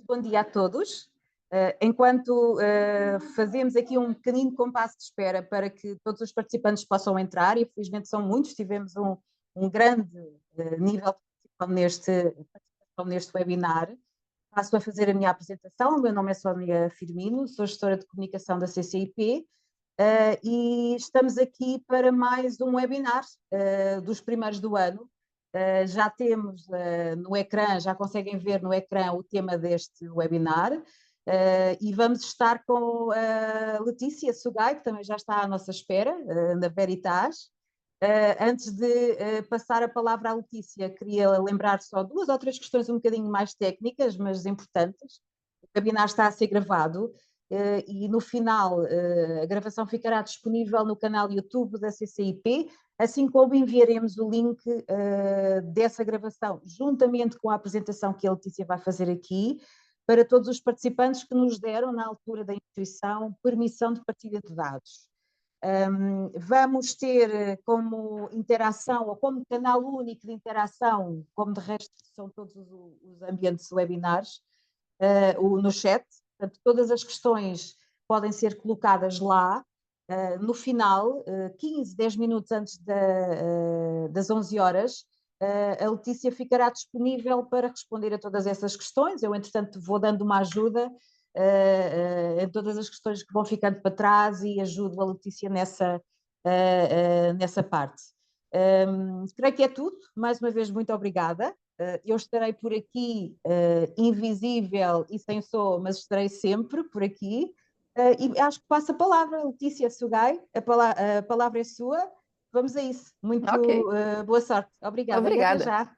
Bom dia a todos. Enquanto fazemos aqui um pequenino compasso de espera para que todos os participantes possam entrar, e infelizmente são muitos, tivemos um grande nível de participação neste webinar. Passo a fazer a minha apresentação. O meu nome é Sónia Firmino, sou gestora de comunicação da CCIP e estamos aqui para mais um webinar dos primeiros do ano. Já temos no ecrã, já conseguem ver no ecrã o tema deste webinar e vamos estar com a Letícia Sugai, que também já está à nossa espera, na Veritas. Antes de passar a palavra à Letícia, queria lembrar só duas ou três questões um bocadinho mais técnicas, mas importantes. O webinar está a ser gravado e no final a gravação ficará disponível no canal YouTube da CCIP, assim como enviaremos o link dessa gravação, juntamente com a apresentação que a Letícia vai fazer aqui, para todos os participantes que nos deram, na altura da inscrição, permissão de partilha de dados. Vamos ter como interação, ou como canal único de interação, como de resto são todos os ambientes webinars, no chat. Portanto, todas as questões podem ser colocadas lá. No final, 15, 10 minutos antes das 11 horas, a Letícia ficará disponível para responder a todas essas questões. Eu, entretanto, vou dando uma ajuda em todas as questões que vão ficando para trás e ajudo a Letícia nessa parte. Creio que é tudo. Mais uma vez, muito obrigada. Eu estarei por aqui invisível e sem som, mas estarei sempre por aqui. E acho que passo a palavra, Letícia Sugai, a palavra é sua. Vamos a isso. Muito boa sorte. Obrigada. E até já.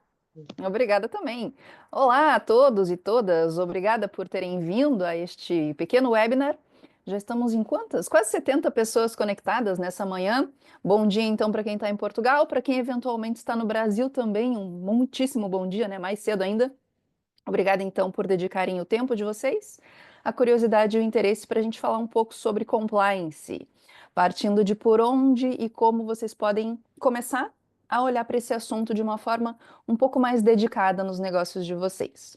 Obrigada também. Olá a todos e todas, obrigada por terem vindo a este pequeno webinar. Já estamos em quantas? Quase 70 pessoas conectadas nessa manhã. Bom dia então para quem está em Portugal, para quem eventualmente está no Brasil também, um muitíssimo bom dia, né? Mais cedo ainda. Obrigada então por dedicarem o tempo de vocês, a curiosidade e o interesse para a gente falar um pouco sobre compliance, partindo de por onde e como vocês podem começar a olhar para esse assunto de uma forma um pouco mais dedicada nos negócios de vocês.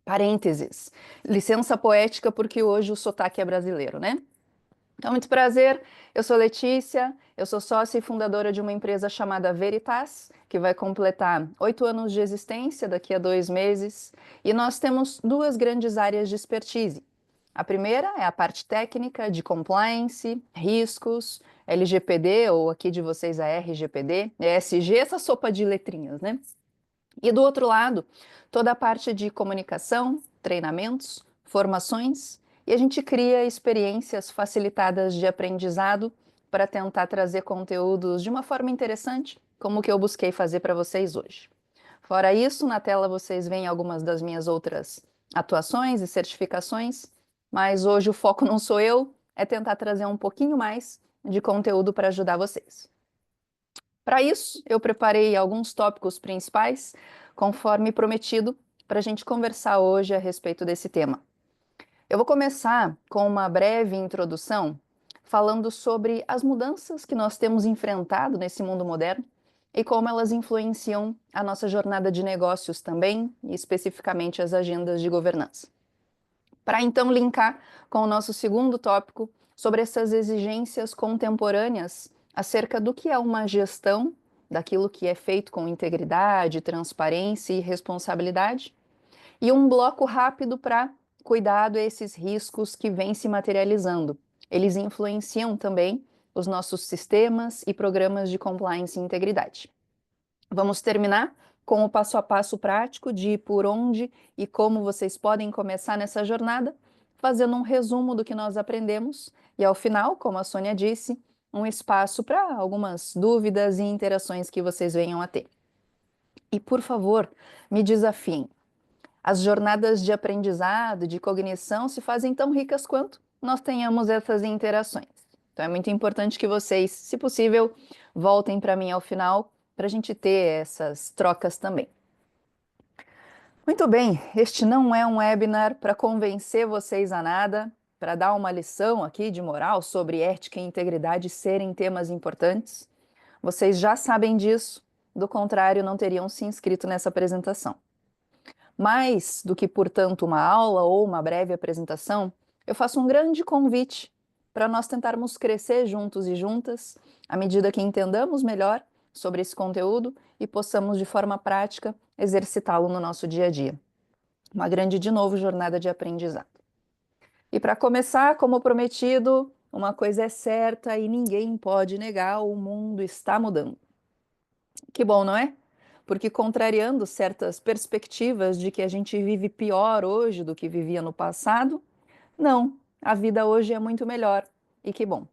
Parênteses, licença poética porque hoje o sotaque é brasileiro, né? Então, muito prazer, eu sou Letícia, eu sou sócia e fundadora de uma empresa chamada Veritas, que vai completar 8 anos de existência daqui a 2 meses, e nós temos duas grandes áreas de expertise. A primeira é a parte técnica de compliance, riscos, LGPD, ou aqui de vocês a RGPD, ESG, essa sopa de letrinhas, né? E do outro lado, toda a parte de comunicação, treinamentos, formações, e a gente cria experiências facilitadas de aprendizado para tentar trazer conteúdos de uma forma interessante, como o que eu busquei fazer para vocês hoje. Fora isso, na tela vocês veem algumas das minhas outras atuações e certificações, mas hoje o foco não sou eu, é tentar trazer um pouquinho mais de conteúdo para ajudar vocês. Para isso, eu preparei alguns tópicos principais, conforme prometido, para a gente conversar hoje a respeito desse tema. Eu vou começar com uma breve introdução, falando sobre as mudanças que nós temos enfrentado nesse mundo moderno e como elas influenciam a nossa jornada de negócios também, e especificamente as agendas de governança. Para então linkar com o nosso segundo tópico sobre essas exigências contemporâneas acerca do que é uma gestão, daquilo que é feito com integridade, transparência e responsabilidade, e um bloco rápido para cuidado a esses riscos que vêm se materializando. Eles influenciam também os nossos sistemas e programas de compliance e integridade. Vamos terminar com o passo a passo prático de por onde e como vocês podem começar nessa jornada, fazendo um resumo do que nós aprendemos e, ao final, como a Sônia disse, um espaço para algumas dúvidas e interações que vocês venham a ter. E, por favor, me desafiem. As jornadas de aprendizado, de cognição, se fazem tão ricas quanto nós tenhamos essas interações. Então, é muito importante que vocês, se possível, voltem para mim ao final, para a gente ter essas trocas também. Muito bem, este não é um webinar para convencer vocês a nada, para dar uma lição aqui de moral sobre ética e integridade serem temas importantes. Vocês já sabem disso, do contrário, não teriam se inscrito nessa apresentação. Mais do que, portanto, uma aula ou uma breve apresentação, eu faço um grande convite para nós tentarmos crescer juntos e juntas, à medida que entendamos melhor sobre esse conteúdo e possamos, de forma prática, exercitá-lo no nosso dia a dia. Uma grande, de novo, jornada de aprendizado. E para começar, como prometido, uma coisa é certa e ninguém pode negar: o mundo está mudando. Que bom, não é? Porque, contrariando certas perspectivas de que a gente vive pior hoje do que vivia no passado, não, a vida hoje é muito melhor. E que bom.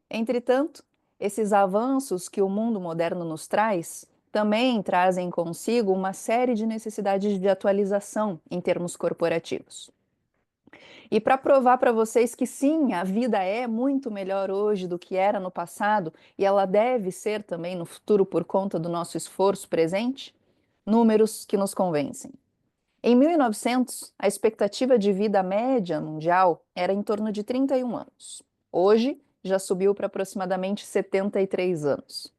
Entretanto, esses avanços que o mundo moderno nos traz também trazem consigo uma série de necessidades de atualização em termos corporativos. E para provar para vocês que sim, a vida é muito melhor hoje do que era no passado e ela deve ser também no futuro por conta do nosso esforço presente, números que nos convencem. Em 1900, a expectativa de vida média mundial era em torno de 31 anos. Hoje, já subiu para aproximadamente 73 anos.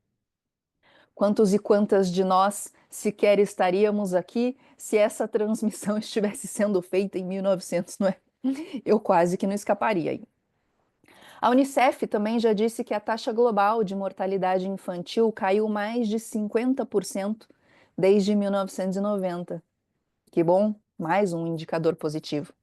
Quantos e quantas de nós sequer estaríamos aqui se essa transmissão estivesse sendo feita em 1900, não é? Eu quase que não escaparia. A Unicef também já disse que a taxa global de mortalidade infantil caiu mais de 50% desde 1990. Que bom, mais um indicador positivo.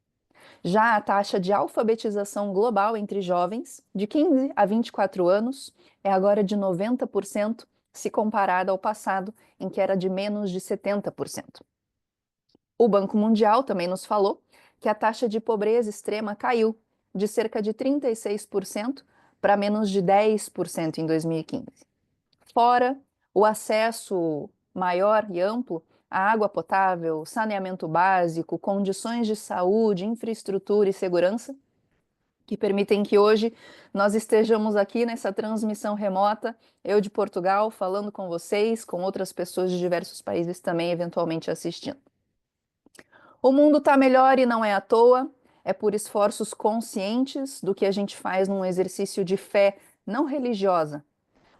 Já a taxa de alfabetização global entre jovens, de 15 a 24 anos, é agora de 90%, se comparada ao passado, em que era de menos de 70%. O Banco Mundial também nos falou que a taxa de pobreza extrema caiu de cerca de 36% para menos de 10% em 2015. Fora o acesso maior e amplo à água potável, saneamento básico, condições de saúde, infraestrutura e segurança, que permitem que hoje nós estejamos aqui nessa transmissão remota, eu de Portugal falando com vocês, com outras pessoas de diversos países também eventualmente assistindo. O mundo está melhor e não é à toa, é por esforços conscientes do que a gente faz num exercício de fé não religiosa,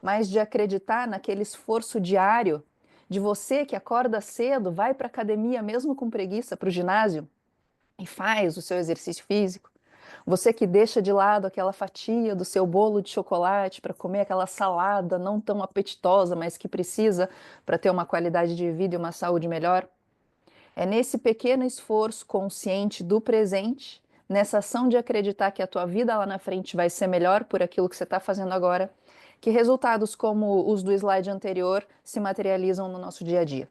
mas de acreditar naquele esforço diário de você que acorda cedo, vai para a academia mesmo com preguiça, para o ginásio e faz o seu exercício físico. Você que deixa de lado aquela fatia do seu bolo de chocolate para comer aquela salada não tão apetitosa, mas que precisa para ter uma qualidade de vida e uma saúde melhor. É nesse pequeno esforço consciente do presente, nessa ação de acreditar que a tua vida lá na frente vai ser melhor por aquilo que você está fazendo agora, que resultados como os do slide anterior se materializam no nosso dia a dia.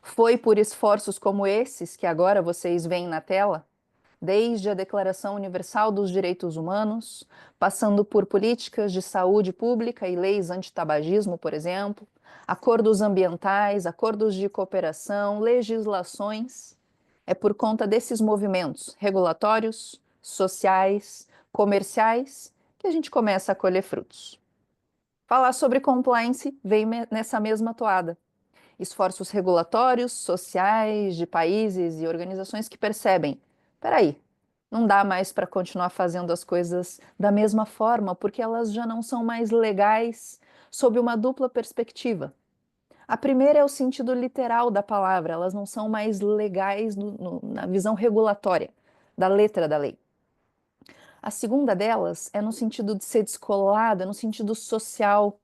Foi por esforços como esses que agora vocês veem na tela, desde a Declaração Universal dos Direitos Humanos, passando por políticas de saúde pública e leis antitabagismo, por exemplo, acordos ambientais, acordos de cooperação, legislações. É por conta desses movimentos regulatórios, sociais, comerciais, que a gente começa a colher frutos. Falar sobre compliance vem nessa mesma toada. Esforços regulatórios, sociais, de países e organizações que percebem: peraí, não dá mais para continuar fazendo as coisas da mesma forma, porque elas já não são mais legais sob uma dupla perspectiva. A primeira é o sentido literal da palavra, elas não são mais legais na visão regulatória, da letra da lei. A segunda delas é no sentido de ser descolada, no sentido social.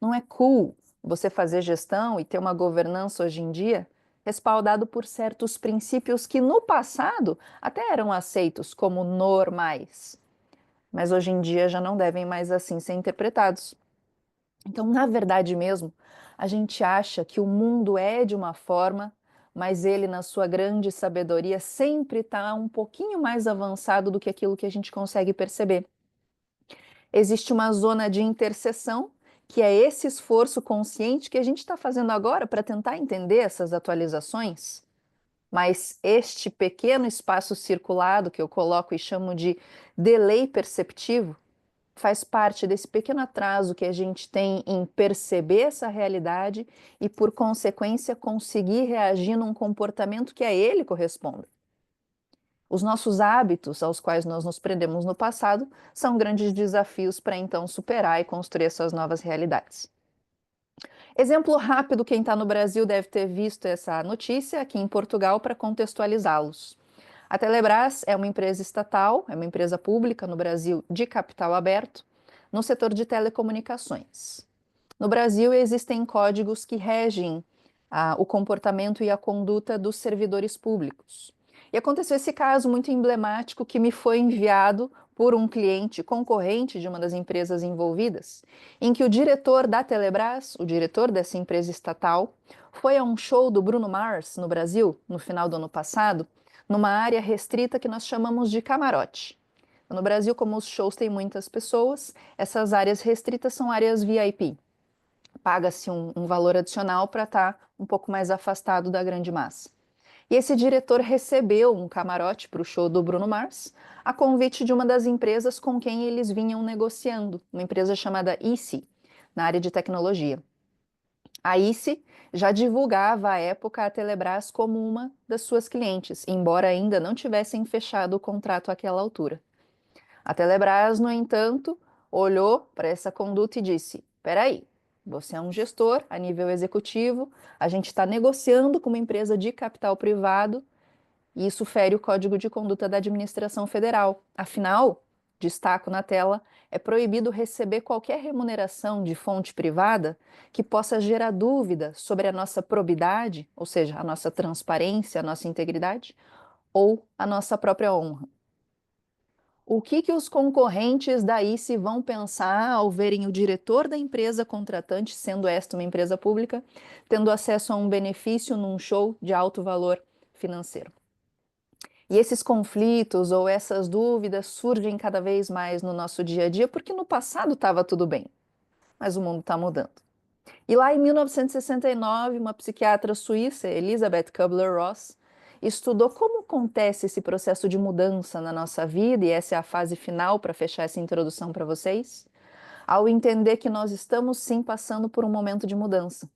Não é cool você fazer gestão e ter uma governança hoje em dia respaldado por certos princípios que no passado até eram aceitos como normais, mas hoje em dia já não devem mais assim ser interpretados. Então, na verdade mesmo, a gente acha que o mundo é de uma forma, mas ele, na sua grande sabedoria, sempre está um pouquinho mais avançado do que aquilo que a gente consegue perceber. Existe uma zona de interseção, que é esse esforço consciente que a gente está fazendo agora para tentar entender essas atualizações. Mas este pequeno espaço circulado, que eu coloco e chamo de delay perceptivo, faz parte desse pequeno atraso que a gente tem em perceber essa realidade e, por consequência, conseguir reagir num comportamento que a ele corresponda. Os nossos hábitos, aos quais nós nos prendemos no passado, são grandes desafios para então superar e construir essas novas realidades. Exemplo rápido, quem está no Brasil deve ter visto essa notícia aqui em Portugal para contextualizá-los. A Telebrás é uma empresa estatal, é uma empresa pública no Brasil de capital aberto, no setor de telecomunicações. No Brasil existem códigos que regem o comportamento e a conduta dos servidores públicos. E aconteceu esse caso muito emblemático que me foi enviado por um cliente concorrente de uma das empresas envolvidas, em que o diretor da Telebrás, o diretor dessa empresa estatal, foi a um show do Bruno Mars no Brasil, no final do ano passado, numa área restrita que nós chamamos de camarote. No Brasil, como os shows têm muitas pessoas, essas áreas restritas são áreas VIP. Paga-se um valor adicional para estar um pouco mais afastado da grande massa. E esse diretor recebeu um camarote para o show do Bruno Mars, a convite de uma das empresas com quem eles vinham negociando, uma empresa chamada ICE, na área de tecnologia. A ICE já divulgava à época a Telebrás como uma das suas clientes, embora ainda não tivessem fechado o contrato àquela altura. A Telebrás, no entanto, olhou para essa conduta e disse: peraí, você é um gestor a nível executivo, a gente está negociando com uma empresa de capital privado e isso fere o Código de Conduta da Administração Federal. Afinal, destaco na tela, é proibido receber qualquer remuneração de fonte privada que possa gerar dúvida sobre a nossa probidade, ou seja, a nossa transparência, a nossa integridade, ou a nossa própria honra. O que os concorrentes da ICE vão pensar ao verem o diretor da empresa contratante, sendo esta uma empresa pública, tendo acesso a um benefício num show de alto valor financeiro? E esses conflitos ou essas dúvidas surgem cada vez mais no nosso dia a dia, porque no passado estava tudo bem, mas o mundo está mudando. E lá em 1969, uma psiquiatra suíça, Elisabeth Kubler-Ross, estudou como acontece esse processo de mudança na nossa vida, e essa é a fase final para fechar essa introdução para vocês, ao entender que nós estamos sim passando por um momento de mudança,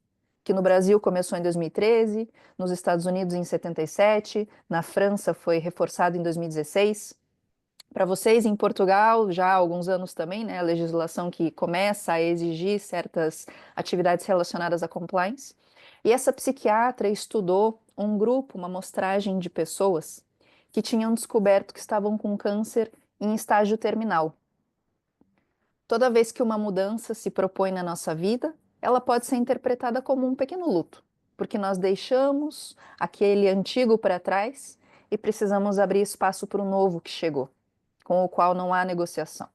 que no Brasil começou em 2013, nos Estados Unidos em 77, na França foi reforçado em 2016. Para vocês em Portugal, já há alguns anos também, né, a legislação que começa a exigir certas atividades relacionadas à compliance. E essa psiquiatra estudou um grupo, uma amostragem de pessoas que tinham descoberto que estavam com câncer em estágio terminal. Toda vez que uma mudança se propõe na nossa vida, ela pode ser interpretada como um pequeno luto, porque nós deixamos aquele antigo para trás e precisamos abrir espaço para o novo que chegou, com o qual não há negociação.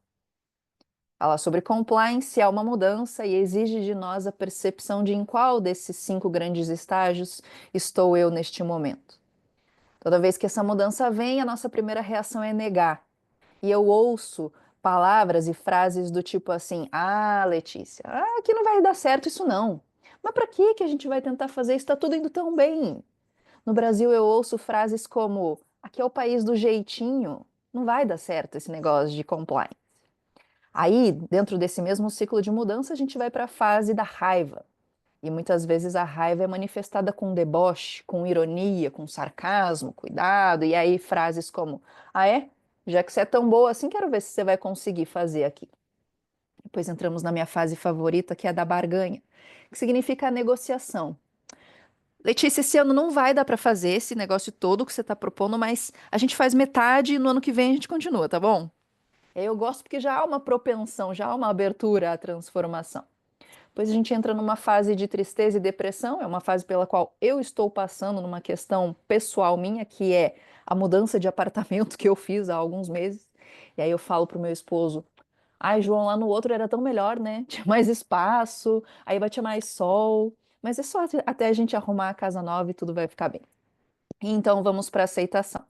Fala sobre compliance, há uma mudança e exige de nós a percepção de em qual desses 5 grandes estágios estou eu neste momento. Toda vez que essa mudança vem, a nossa primeira reação é negar. E eu ouço palavras e frases do tipo assim: ah, Letícia, aqui não vai dar certo isso não. Mas para que a gente vai tentar fazer isso? Está tudo indo tão bem. No Brasil eu ouço frases como: aqui é o país do jeitinho, não vai dar certo esse negócio de compliance. Aí, dentro desse mesmo ciclo de mudança, a gente vai para a fase da raiva. E muitas vezes a raiva é manifestada com deboche, com ironia, com sarcasmo, cuidado, e aí frases como: ah, é? Já que você é tão boa assim, quero ver se você vai conseguir fazer aqui. Depois entramos na minha fase favorita, que é a da barganha, que significa a negociação. Letícia, esse ano não vai dar para fazer esse negócio todo que você está propondo, mas a gente faz metade e no ano que vem a gente continua, tá bom? Eu gosto porque já há uma propensão, já há uma abertura à transformação. Depois a gente entra numa fase de tristeza e depressão, é uma fase pela qual eu estou passando numa questão pessoal minha, que é a mudança de apartamento que eu fiz há alguns meses. E aí eu falo pro meu esposo: ai, João, lá no outro era tão melhor, né? Tinha mais espaço, aí vai ter mais sol. Mas é só até a gente arrumar a casa nova e tudo vai ficar bem. Então vamos para a aceitação,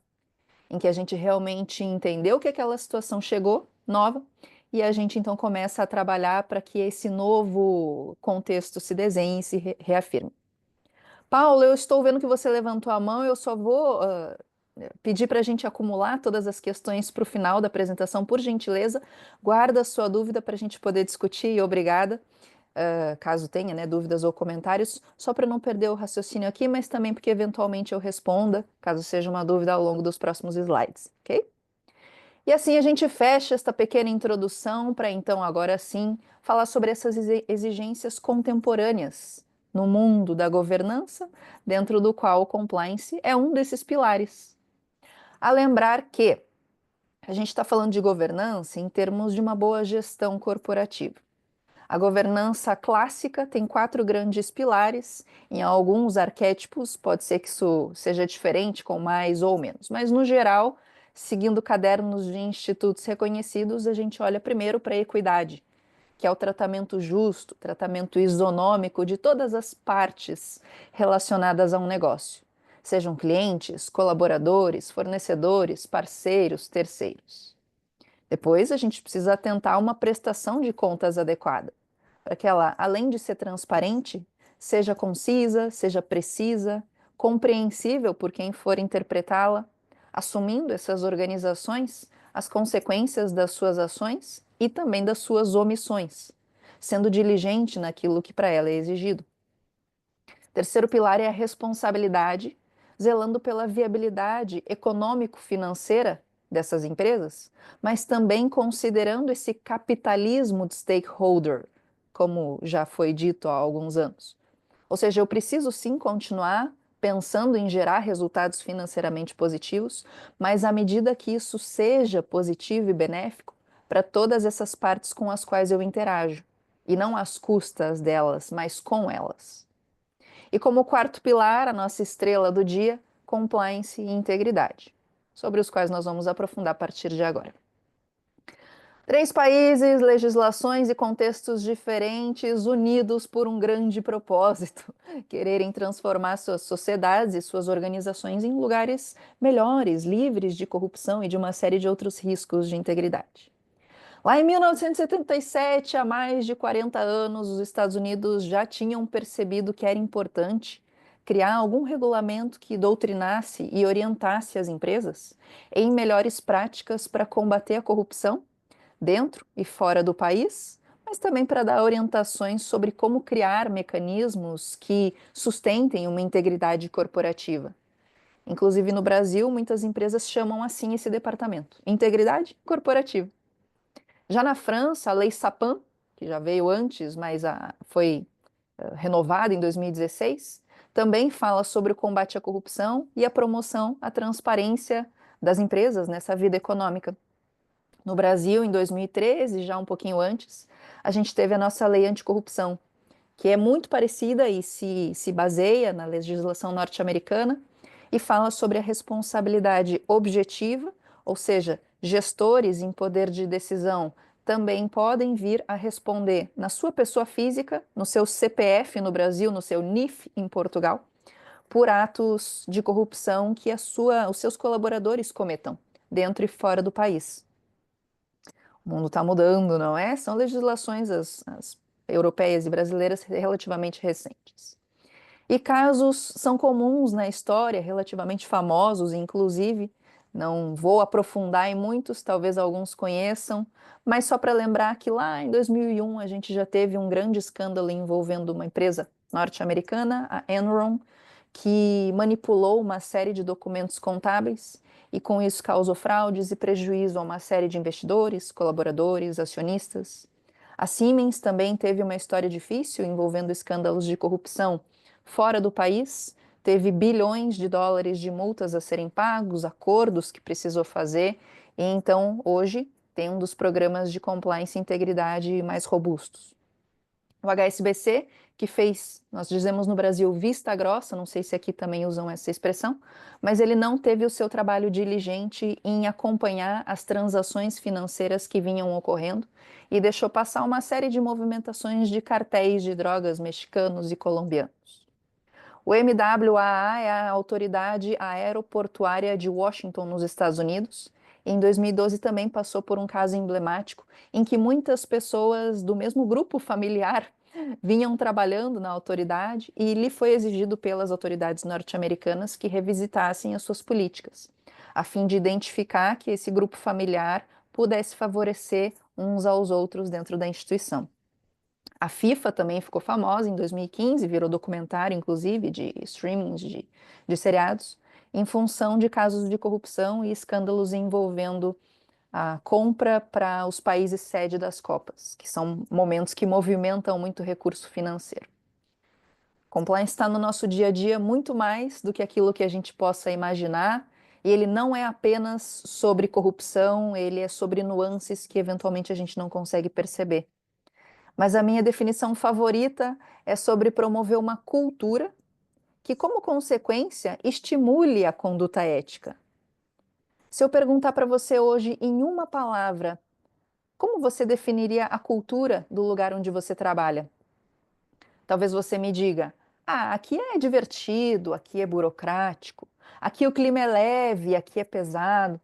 em que a gente realmente entendeu que aquela situação chegou nova e a gente então começa a trabalhar para que esse novo contexto se desenhe e se reafirme. Paulo, eu estou vendo que você levantou a mão, eu só vou pedir para a gente acumular todas as questões para o final da apresentação, por gentileza. Guarda a sua dúvida para a gente poder discutir e obrigada. Caso tenha, né, dúvidas ou comentários, só para não perder o raciocínio aqui, mas também porque eventualmente eu responda, caso seja uma dúvida ao longo dos próximos slides, ok? E assim a gente fecha esta pequena introdução para então, agora sim, falar sobre essas exigências contemporâneas no mundo da governança, dentro do qual o compliance é um desses pilares. A lembrar que a gente está falando de governança em termos de uma boa gestão corporativa. A governança clássica tem 4 grandes pilares. Em alguns arquétipos, pode ser que isso seja diferente, com mais ou menos, mas no geral, seguindo cadernos de institutos reconhecidos, a gente olha primeiro para a equidade, que é o tratamento justo, tratamento isonômico de todas as partes relacionadas a um negócio, sejam clientes, colaboradores, fornecedores, parceiros, terceiros. Depois, a gente precisa atentar a uma prestação de contas adequada, para que ela, além de ser transparente, seja concisa, seja precisa, compreensível por quem for interpretá-la, assumindo essas organizações as consequências das suas ações e também das suas omissões, sendo diligente naquilo que para ela é exigido. Terceiro pilar é a responsabilidade, zelando pela viabilidade econômico-financeira dessas empresas, mas também considerando esse capitalismo de stakeholder, como já foi dito há alguns anos. Ou seja, eu preciso sim continuar pensando em gerar resultados financeiramente positivos, mas à medida que isso seja positivo e benéfico para todas essas partes com as quais eu interajo, e não às custas delas, mas com elas. E como quarto pilar, a nossa estrela do dia, compliance e integridade, sobre os quais nós vamos aprofundar a partir de agora. 3 países, legislações e contextos diferentes, unidos por um grande propósito: quererem transformar suas sociedades e suas organizações em lugares melhores, livres de corrupção e de uma série de outros riscos de integridade. Lá em 1977, há mais de 40 anos, os Estados Unidos já tinham percebido que era importante criar algum regulamento que doutrinasse e orientasse as empresas em melhores práticas para combater a corrupção dentro e fora do país, mas também para dar orientações sobre como criar mecanismos que sustentem uma integridade corporativa. Inclusive no Brasil, muitas empresas chamam assim esse departamento: integridade corporativa. Já na França, a Lei Sapin, que já veio antes, mas foi renovada em 2016, também fala sobre o combate à corrupção e a promoção à transparência das empresas nessa vida econômica. No Brasil, em 2013, já um pouquinho antes, a gente teve a nossa lei anticorrupção, que é muito parecida e se baseia na legislação norte-americana e fala sobre a responsabilidade objetiva, ou seja, gestores em poder de decisão também podem vir a responder na sua pessoa física, no seu CPF no Brasil, no seu NIF em Portugal, por atos de corrupção que os seus colaboradores cometam, dentro e fora do país. O mundo está mudando, não é? São legislações as europeias e brasileiras relativamente recentes. E casos são comuns na história, relativamente famosos, inclusive. Não vou aprofundar em muitos, talvez alguns conheçam, mas só para lembrar que lá em 2001 a gente já teve um grande escândalo envolvendo uma empresa norte-americana, a Enron, que manipulou uma série de documentos contábeis e com isso causou fraudes e prejuízo a uma série de investidores, colaboradores, acionistas. A Siemens também teve uma história difícil envolvendo escândalos de corrupção fora do país, teve bilhões de dólares de multas a serem pagos, acordos que precisou fazer, e então hoje tem um dos programas de compliance e integridade mais robustos. O HSBC, que fez, nós dizemos no Brasil, vista grossa, não sei se aqui também usam essa expressão, mas ele não teve o seu trabalho diligente em acompanhar as transações financeiras que vinham ocorrendo e deixou passar uma série de movimentações de cartéis de drogas mexicanos e colombianos. O MWAA é a Autoridade Aeroportuária de Washington, nos Estados Unidos. Em 2012 também passou por um caso emblemático em que muitas pessoas do mesmo grupo familiar vinham trabalhando na autoridade e lhe foi exigido pelas autoridades norte-americanas que revisitassem as suas políticas, a fim de identificar que esse grupo familiar pudesse favorecer uns aos outros dentro da instituição. A FIFA também ficou famosa em 2015, virou documentário, inclusive, de streamings de seriados, em função de casos de corrupção e escândalos envolvendo a compra para os países sede das Copas, que são momentos que movimentam muito recurso financeiro. Compliance está no nosso dia a dia muito mais do que aquilo que a gente possa imaginar, e ele não é apenas sobre corrupção, ele é sobre nuances que eventualmente a gente não consegue perceber. Mas a minha definição favorita é sobre promover uma cultura que, como consequência, estimule a conduta ética. Se eu perguntar para você hoje em uma palavra, como você definiria a cultura do lugar onde você trabalha? Talvez você me diga: ah, aqui é divertido, aqui é burocrático, aqui o clima é leve, aqui é pesado.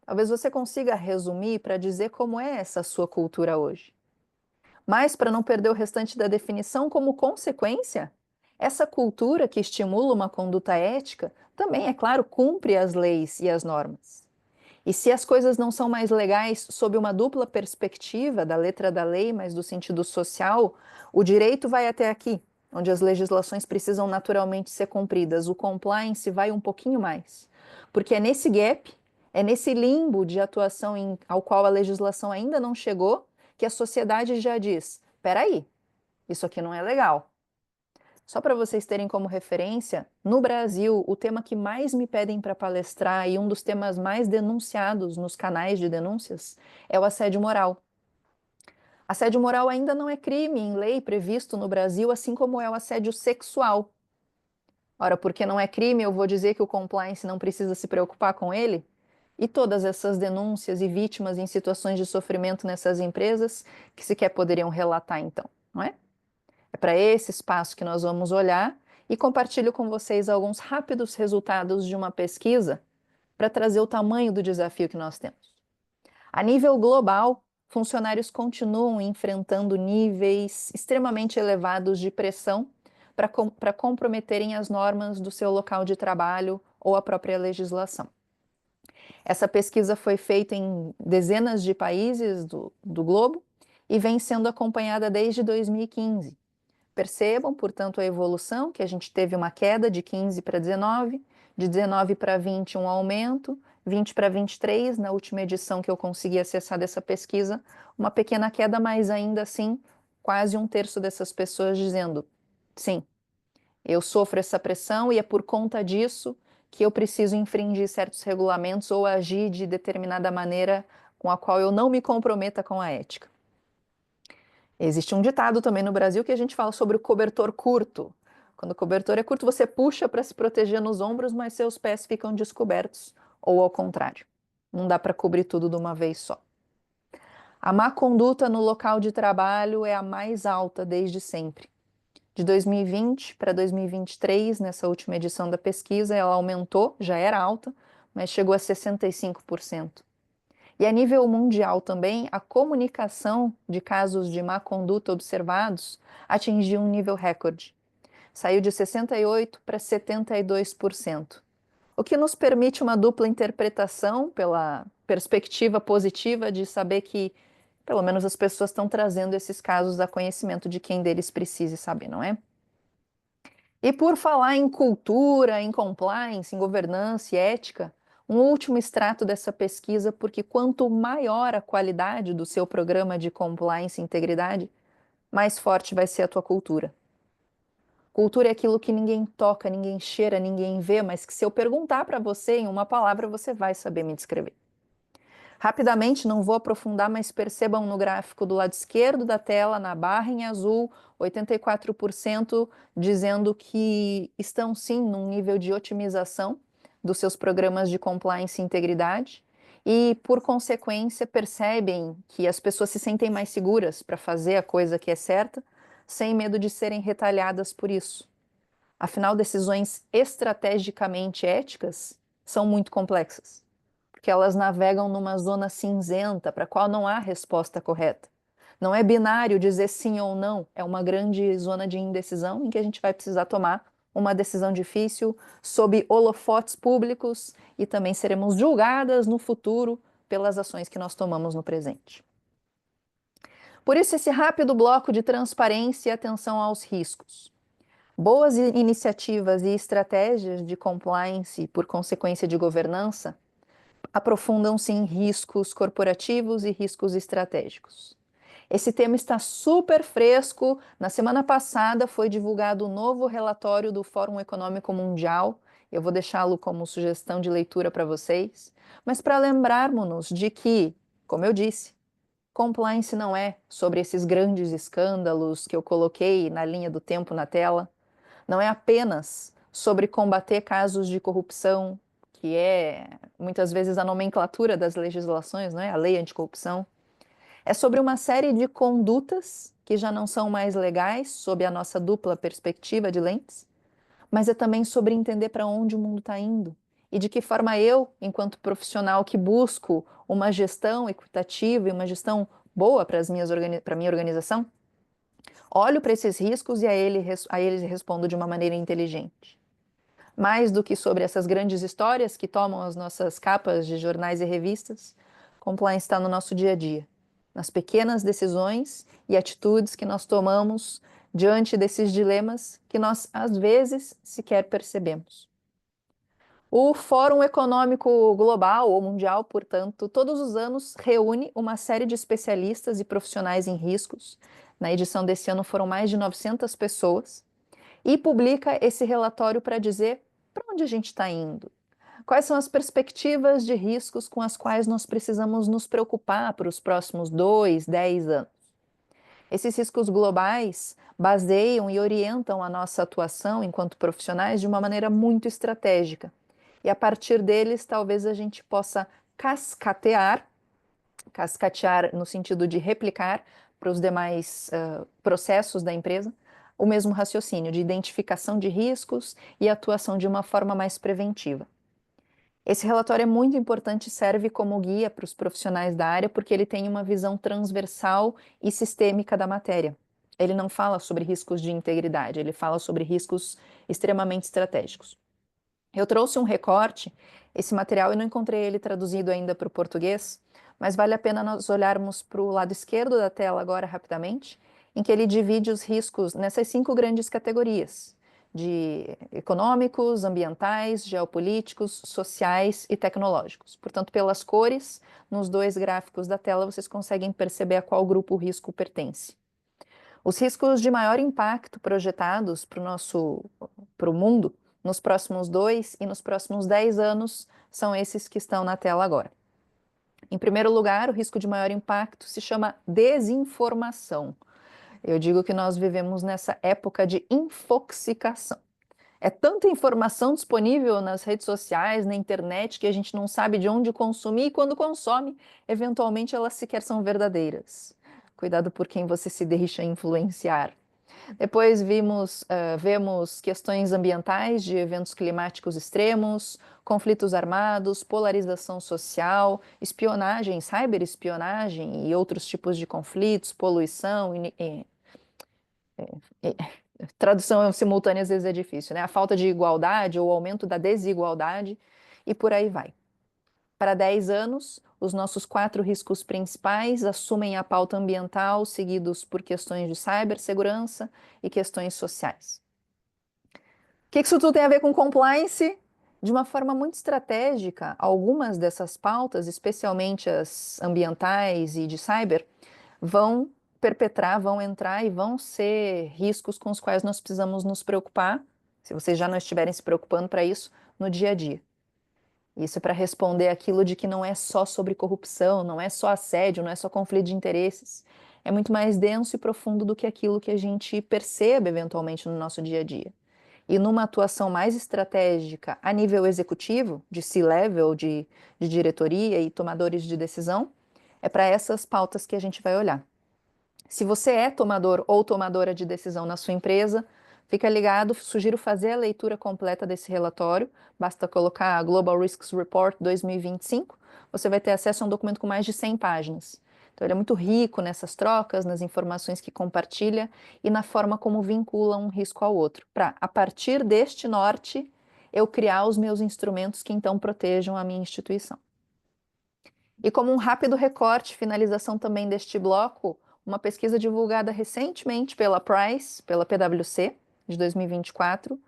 Talvez você consiga resumir para dizer como é essa sua cultura hoje. Mas, para não perder o restante da definição, como consequência, essa cultura que estimula uma conduta ética também, é claro, cumpre as leis e as normas. E se as coisas não são mais legais sob uma dupla perspectiva da letra da lei, mas do sentido social, o direito vai até aqui, onde as legislações precisam naturalmente ser cumpridas. O compliance vai um pouquinho mais. Porque é nesse gap, é nesse limbo de atuação ao qual a legislação ainda não chegou, que a sociedade já diz: peraí, isso aqui não é legal. Só para vocês terem como referência, no Brasil, o tema que mais me pedem para palestrar e um dos temas mais denunciados nos canais de denúncias é o assédio moral. Assédio moral ainda não é crime em lei previsto no Brasil, assim como é o assédio sexual. Ora, porque não é crime, eu vou dizer que o compliance não precisa se preocupar com ele? E todas essas denúncias e vítimas em situações de sofrimento nessas empresas que sequer poderiam relatar, então, não é? É para esse espaço que nós vamos olhar e compartilho com vocês alguns rápidos resultados de uma pesquisa para trazer o tamanho do desafio que nós temos. A nível global, funcionários continuam enfrentando níveis extremamente elevados de pressão para comprometerem as normas do seu local de trabalho ou a própria legislação. Essa pesquisa foi feita em dezenas de países do globo e vem sendo acompanhada desde 2015. Percebam, portanto, a evolução, que a gente teve uma queda de 15 para 19, de 19 para 20 um aumento, 20 para 23, na última edição que eu consegui acessar dessa pesquisa, uma pequena queda, mas ainda assim, quase um terço dessas pessoas dizendo: sim, eu sofro essa pressão e é por conta disso que eu preciso infringir certos regulamentos ou agir de determinada maneira com a qual eu não me comprometa com a ética. Existe um ditado também no Brasil que a gente fala sobre o cobertor curto. Quando o cobertor é curto, você puxa para se proteger nos ombros, mas seus pés ficam descobertos, ou ao contrário. Não dá para cobrir tudo de uma vez só. A má conduta no local de trabalho é a mais alta desde sempre. De 2020 para 2023, nessa última edição da pesquisa, ela aumentou, já era alta, mas chegou a 65%. E a nível mundial também, a comunicação de casos de má conduta observados atingiu um nível recorde. Saiu de 68% para 72%, o que nos permite uma dupla interpretação pela perspectiva positiva de saber que, pelo menos, as pessoas estão trazendo esses casos a conhecimento de quem deles precise saber, não é? E por falar em cultura, em compliance, em governança e ética, um último extrato dessa pesquisa, porque quanto maior a qualidade do seu programa de compliance e integridade, mais forte vai ser a tua cultura. Cultura é aquilo que ninguém toca, ninguém cheira, ninguém vê, mas que se eu perguntar para você em uma palavra, você vai saber me descrever. Rapidamente, não vou aprofundar, mas percebam no gráfico do lado esquerdo da tela, na barra em azul, 84% dizendo que estão sim num nível de otimização dos seus programas de compliance e integridade e, por consequência, percebem que as pessoas se sentem mais seguras para fazer a coisa que é certa, sem medo de serem retalhadas por isso. Afinal, decisões estrategicamente éticas são muito complexas, porque elas navegam numa zona cinzenta para a qual não há resposta correta. Não é binário dizer sim ou não, é uma grande zona de indecisão em que a gente vai precisar tomar uma decisão difícil sob holofotes públicos e também seremos julgadas no futuro pelas ações que nós tomamos no presente. Por isso, esse rápido bloco de transparência e atenção aos riscos. Boas iniciativas e estratégias de compliance, por consequência de governança, aprofundam-se em riscos corporativos e riscos estratégicos. Esse tema está super fresco. Na semana passada foi divulgado o novo relatório do Fórum Econômico Mundial. Eu vou deixá-lo como sugestão de leitura para vocês. Mas para lembrarmos-nos de que, como eu disse, compliance não é sobre esses grandes escândalos que eu coloquei na linha do tempo na tela. Não é apenas sobre combater casos de corrupção, que é muitas vezes a nomenclatura das legislações, não é? A lei anticorrupção. É sobre uma série de condutas que já não são mais legais sob a nossa dupla perspectiva de lentes, mas é também sobre entender para onde o mundo está indo e de que forma eu, enquanto profissional que busco uma gestão equitativa e uma gestão boa para a minha organização, olho para esses riscos e a eles respondo de uma maneira inteligente. Mais do que sobre essas grandes histórias que tomam as nossas capas de jornais e revistas, compliance está no nosso dia a dia, nas pequenas decisões e atitudes que nós tomamos diante desses dilemas que nós, às vezes, sequer percebemos. O Fórum Econômico Global ou Mundial, portanto, todos os anos reúne uma série de especialistas e profissionais em riscos. Na edição desse ano foram mais de 900 pessoas e publica esse relatório para dizer para onde a gente está indo. Quais são as perspectivas de riscos com as quais nós precisamos nos preocupar para os próximos 2, 10 anos? Esses riscos globais baseiam e orientam a nossa atuação enquanto profissionais de uma maneira muito estratégica. E a partir deles, talvez a gente possa cascatear no sentido de replicar para os demais processos da empresa, o mesmo raciocínio de identificação de riscos e atuação de uma forma mais preventiva. Esse relatório é muito importante e serve como guia para os profissionais da área, porque ele tem uma visão transversal e sistêmica da matéria. Ele não fala sobre riscos de integridade, ele fala sobre riscos extremamente estratégicos. Eu trouxe um recorte, esse material eu não encontrei ele traduzido ainda para o português, mas vale a pena nós olharmos para o lado esquerdo da tela agora rapidamente, em que ele divide os riscos nessas 5 grandes categorias, de econômicos, ambientais, geopolíticos, sociais e tecnológicos. Portanto, pelas cores, nos 2 gráficos da tela, vocês conseguem perceber a qual grupo o risco pertence. Os riscos de maior impacto projetados para o mundo nos próximos 2 e nos próximos 10 anos são esses que estão na tela agora. Em primeiro lugar, o risco de maior impacto se chama desinformação. Eu digo que nós vivemos nessa época de infoxicação. É tanta informação disponível nas redes sociais, na internet, que a gente não sabe de onde consumir e quando consome, eventualmente elas sequer são verdadeiras. Cuidado por quem você se deixa influenciar. Depois vemos questões ambientais de eventos climáticos extremos, conflitos armados, polarização social, espionagem, cyberespionagem e outros tipos de conflitos, poluição, tradução simultânea às vezes é difícil, né? A falta de igualdade ou o aumento da desigualdade e por aí vai. Para 10 anos, os nossos 4 riscos principais assumem a pauta ambiental, seguidos por questões de cibersegurança e questões sociais. O que isso tudo tem a ver com compliance? De uma forma muito estratégica, algumas dessas pautas, especialmente as ambientais e de cyber, vão vão entrar e vão ser riscos com os quais nós precisamos nos preocupar, se vocês já não estiverem se preocupando para isso, no dia a dia. Isso é para responder aquilo de que não é só sobre corrupção, não é só assédio, não é só conflito de interesses. É muito mais denso e profundo do que aquilo que a gente percebe eventualmente no nosso dia a dia. E numa atuação mais estratégica a nível executivo, de C-level, de diretoria e tomadores de decisão, é para essas pautas que a gente vai olhar. Se você é tomador ou tomadora de decisão na sua empresa, fica ligado, sugiro fazer a leitura completa desse relatório, basta colocar Global Risks Report 2025, você vai ter acesso a um documento com mais de 100 páginas. Então ele é muito rico nessas trocas, nas informações que compartilha e na forma como vincula um risco ao outro, para, a partir deste norte, eu criar os meus instrumentos que então protejam a minha instituição. E como um rápido recorte, finalização também deste bloco, uma pesquisa divulgada recentemente pela Price, pela PwC, de 2024,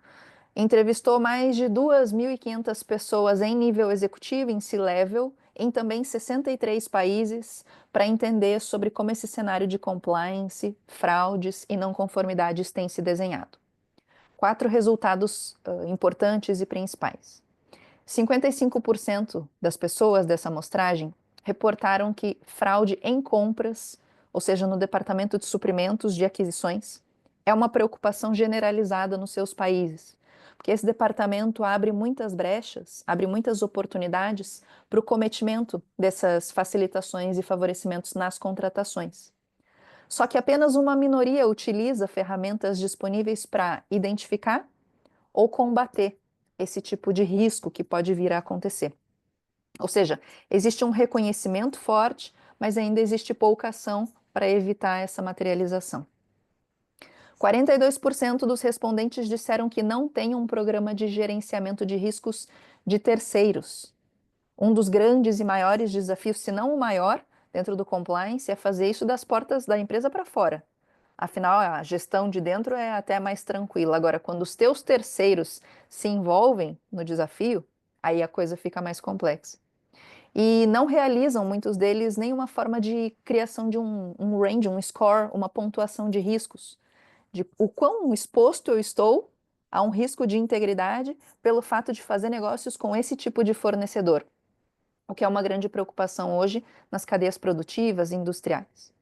entrevistou mais de 2.500 pessoas em nível executivo, em C-level, em também 63 países, para entender sobre como esse cenário de compliance, fraudes e não conformidades tem se desenhado. 4 resultados importantes e principais. 55% das pessoas dessa amostragem reportaram que fraude em compras, ou seja, no departamento de suprimentos de aquisições, é uma preocupação generalizada nos seus países, porque esse departamento abre muitas brechas, abre muitas oportunidades para o cometimento dessas facilitações e favorecimentos nas contratações. Só que apenas uma minoria utiliza ferramentas disponíveis para identificar ou combater esse tipo de risco que pode vir a acontecer. Ou seja, existe um reconhecimento forte, mas ainda existe pouca ação para evitar essa materialização. 42% dos respondentes disseram que não tem um programa de gerenciamento de riscos de terceiros. Um dos grandes e maiores desafios, se não o maior, dentro do compliance, é fazer isso das portas da empresa para fora. Afinal, a gestão de dentro é até mais tranquila. Agora, quando os teus terceiros se envolvem no desafio, aí a coisa fica mais complexa. E não realizam, muitos deles, nenhuma forma de criação de um range, um score, uma pontuação de riscos, de o quão exposto eu estou a um risco de integridade pelo fato de fazer negócios com esse tipo de fornecedor, o que é uma grande preocupação hoje nas cadeias produtivas e industriais.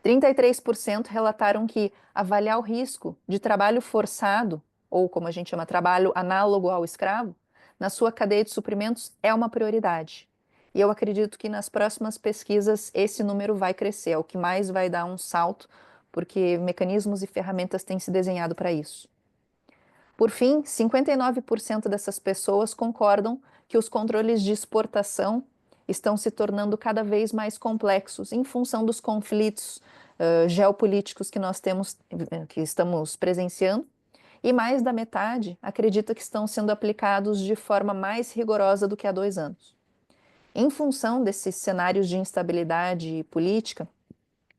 33% relataram que avaliar o risco de trabalho forçado, ou como a gente chama, trabalho análogo ao escravo, na sua cadeia de suprimentos é uma prioridade. E eu acredito que nas próximas pesquisas esse número vai crescer, é o que mais vai dar um salto, porque mecanismos e ferramentas têm se desenhado para isso. Por fim, 59% dessas pessoas concordam que os controles de exportação estão se tornando cada vez mais complexos em função dos conflitos geopolíticos que nós temos, que estamos presenciando, e mais da metade acredita que estão sendo aplicados de forma mais rigorosa do que há 2 anos. Em função desses cenários de instabilidade política,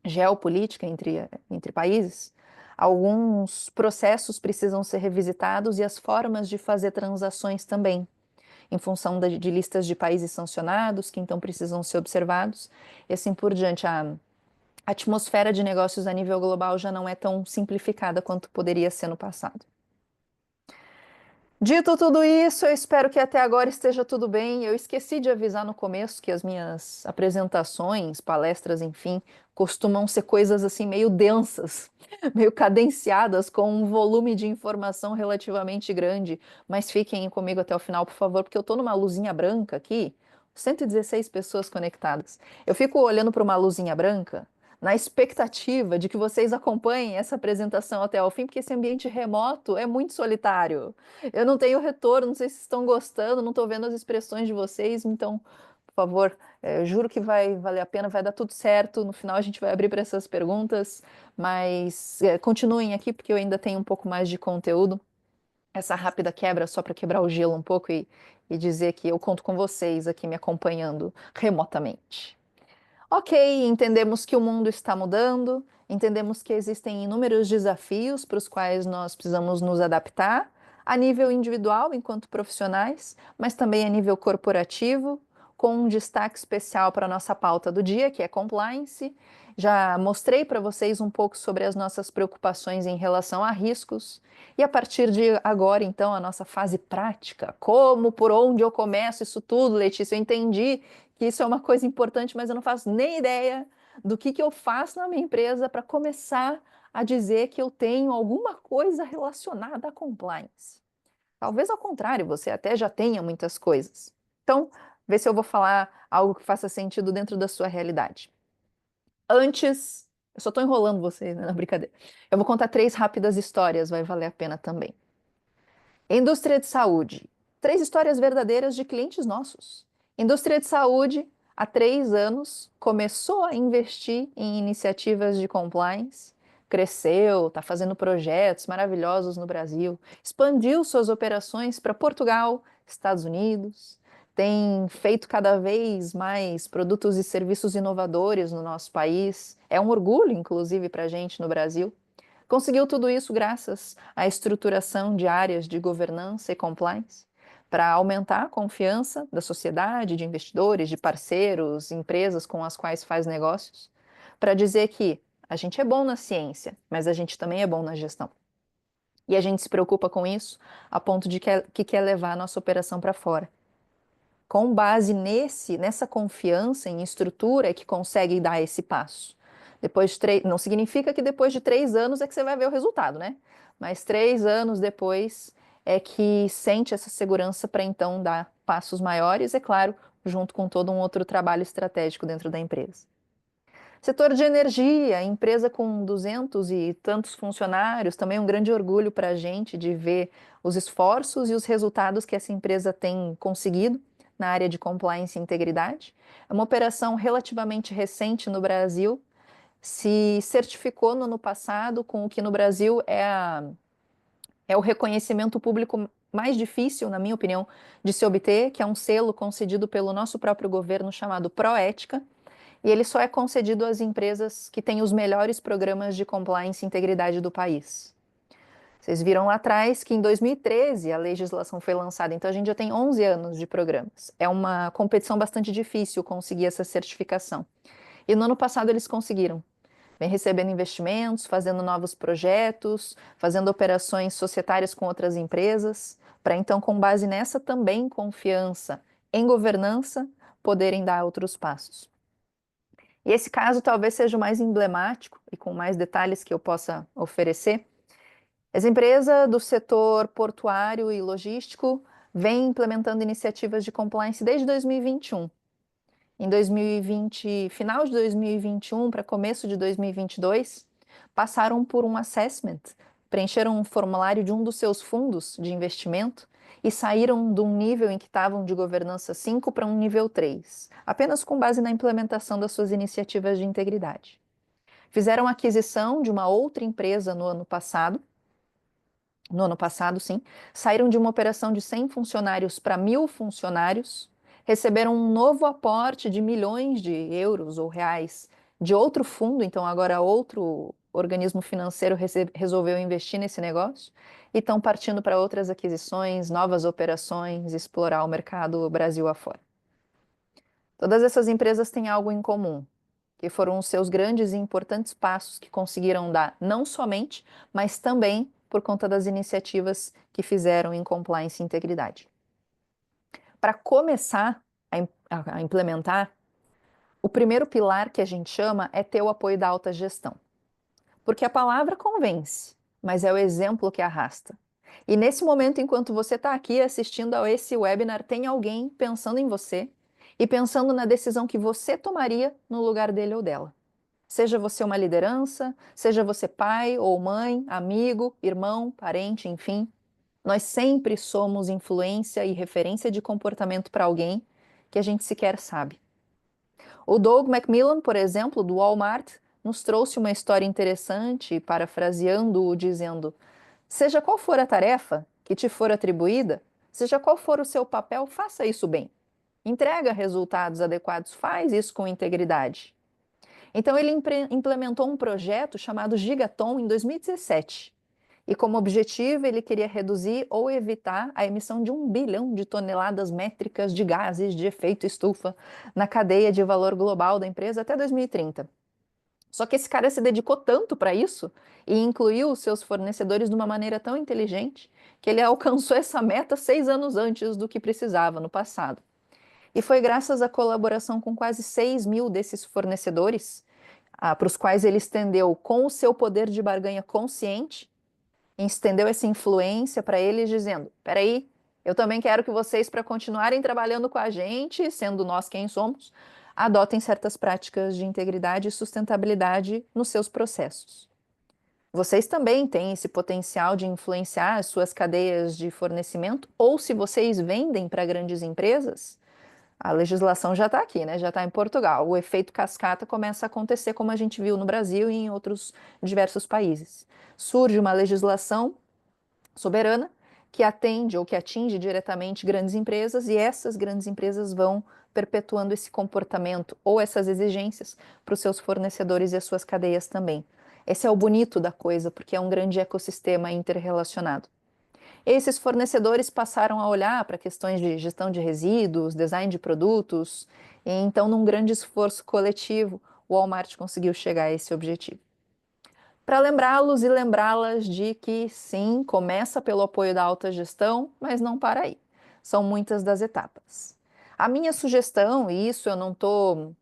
geopolítica entre países, alguns processos precisam ser revisitados e as formas de fazer transações também, em função de listas de países sancionados, que então precisam ser observados, e assim por diante. A atmosfera de negócios a nível global já não é tão simplificada quanto poderia ser no passado. Dito tudo isso, eu espero que até agora esteja tudo bem. Eu esqueci de avisar no começo que as minhas apresentações, palestras, enfim, costumam ser coisas assim meio densas, meio cadenciadas, com um volume de informação relativamente grande. Mas fiquem comigo até o final, por favor, porque eu estou numa luzinha branca aqui, 116 pessoas conectadas. Eu fico olhando para uma luzinha branca na expectativa de que vocês acompanhem essa apresentação até ao fim, porque esse ambiente remoto é muito solitário. Eu não tenho retorno, não sei se estão gostando, não estou vendo as expressões de vocês, então, por favor, juro que vai valer a pena, vai dar tudo certo. No final a gente vai abrir para essas perguntas, mas continuem aqui porque eu ainda tenho um pouco mais de conteúdo. Essa rápida quebra só para quebrar o gelo um pouco e dizer que eu conto com vocês aqui me acompanhando remotamente. Ok, entendemos que o mundo está mudando, entendemos que existem inúmeros desafios para os quais nós precisamos nos adaptar, a nível individual, enquanto profissionais, mas também a nível corporativo, com um destaque especial para a nossa pauta do dia, que é compliance. Já mostrei para vocês um pouco sobre as nossas preocupações em relação a riscos, e a partir de agora, então, a nossa fase prática. Como, por onde eu começo isso tudo, Letícia? Eu entendi que isso é uma coisa importante, mas eu não faço nem ideia do que eu faço na minha empresa para começar a dizer que eu tenho alguma coisa relacionada à compliance. Talvez ao contrário, você até já tenha muitas coisas. Então, vê se eu vou falar algo que faça sentido dentro da sua realidade. Antes, eu só estou enrolando você, né? Não, brincadeira. Eu vou contar 3 rápidas histórias, vai valer a pena também. Indústria de saúde. 3 histórias verdadeiras de clientes nossos. Indústria de saúde, há 3 anos, começou a investir em iniciativas de compliance, cresceu, está fazendo projetos maravilhosos no Brasil, expandiu suas operações para Portugal, Estados Unidos, tem feito cada vez mais produtos e serviços inovadores no nosso país. É um orgulho, inclusive, para a gente no Brasil. Conseguiu tudo isso graças à estruturação de áreas de governança e compliance, para aumentar a confiança da sociedade, de investidores, de parceiros, empresas com as quais faz negócios, para dizer que a gente é bom na ciência, mas a gente também é bom na gestão. E a gente se preocupa com isso a ponto de que quer levar a nossa operação para fora. Com base nessa confiança em estrutura é que consegue dar esse passo. Não significa que depois de 3 anos é que você vai ver o resultado, né? Mas 3 anos depois é que sente essa segurança para então dar passos maiores, é claro, junto com todo um outro trabalho estratégico dentro da empresa. Setor de energia, empresa com 200 e tantos funcionários, também é um grande orgulho para a gente de ver os esforços e os resultados que essa empresa tem conseguido na área de compliance e integridade. É uma operação relativamente recente no Brasil, se certificou no ano passado com o que no Brasil é o reconhecimento público mais difícil, na minha opinião, de se obter, que é um selo concedido pelo nosso próprio governo chamado Proética, e ele só é concedido às empresas que têm os melhores programas de compliance e integridade do país. Vocês viram lá atrás que em 2013 a legislação foi lançada, então a gente já tem 11 anos de programas. É uma competição bastante difícil conseguir essa certificação. E no ano passado eles conseguiram. Vem recebendo investimentos, fazendo novos projetos, fazendo operações societárias com outras empresas, para então, com base nessa também confiança em governança, poderem dar outros passos. E esse caso talvez seja o mais emblemático e com mais detalhes que eu possa oferecer. Essa empresa do setor portuário e logístico vem implementando iniciativas de compliance desde 2021. Em 2020, final de 2021 para começo de 2022, passaram por um assessment, preencheram um formulário de um dos seus fundos de investimento e saíram de um nível em que estavam de governança 5 para um nível 3, apenas com base na implementação das suas iniciativas de integridade. Fizeram aquisição de uma outra empresa no ano passado, sim, saíram de uma operação de 100 funcionários para 1.000 funcionários, receberam um novo aporte de milhões de euros ou reais de outro fundo, então agora outro organismo financeiro resolveu investir nesse negócio e estão partindo para outras aquisições, novas operações, explorar o mercado Brasil afora. Todas essas empresas têm algo em comum, que foram os seus grandes e importantes passos que conseguiram dar não somente, mas também por conta das iniciativas que fizeram em compliance e integridade. Para começar a implementar, o primeiro pilar que a gente chama é ter o apoio da alta gestão. Porque a palavra convence, mas é o exemplo que arrasta. E nesse momento, enquanto você está aqui assistindo a esse webinar, tem alguém pensando em você e pensando na decisão que você tomaria no lugar dele ou dela. Seja você uma liderança, seja você pai ou mãe, amigo, irmão, parente, enfim. Nós sempre somos influência e referência de comportamento para alguém que a gente sequer sabe. O Doug McMillon, por exemplo, do Walmart, nos trouxe uma história interessante, parafraseando-o, dizendo: seja qual for a tarefa que te for atribuída, seja qual for o seu papel, faça isso bem. Entrega resultados adequados, faz isso com integridade. Então, ele implementou um projeto chamado Gigaton em 2017. E como objetivo, ele queria reduzir ou evitar a emissão de 1 bilhão de toneladas métricas de gases de efeito estufa na cadeia de valor global da empresa até 2030. Só que esse cara se dedicou tanto para isso e incluiu os seus fornecedores de uma maneira tão inteligente que ele alcançou essa meta 6 anos antes do que precisava no passado. E foi graças à colaboração com quase 6.000 desses fornecedores, para os quais ele estendeu com o seu poder de barganha consciente, estendeu essa influência para eles, dizendo: peraí, eu também quero que vocês, para continuarem trabalhando com a gente, sendo nós quem somos, adotem certas práticas de integridade e sustentabilidade nos seus processos. Vocês também têm esse potencial de influenciar as suas cadeias de fornecimento, ou se vocês vendem para grandes empresas, a legislação já está aqui, né? Já está em Portugal. O efeito cascata começa a acontecer como a gente viu no Brasil e em outros diversos países. Surge uma legislação soberana que atende ou que atinge diretamente grandes empresas e essas grandes empresas vão perpetuando esse comportamento ou essas exigências para os seus fornecedores e as suas cadeias também. Esse é o bonito da coisa, porque é um grande ecossistema interrelacionado. Esses fornecedores passaram a olhar para questões de gestão de resíduos, design de produtos, e então, num grande esforço coletivo, o Walmart conseguiu chegar a esse objetivo. Para lembrá-los e lembrá-las de que, sim, começa pelo apoio da alta gestão, mas não para aí. São muitas das etapas. A minha sugestão, e isso eu não estou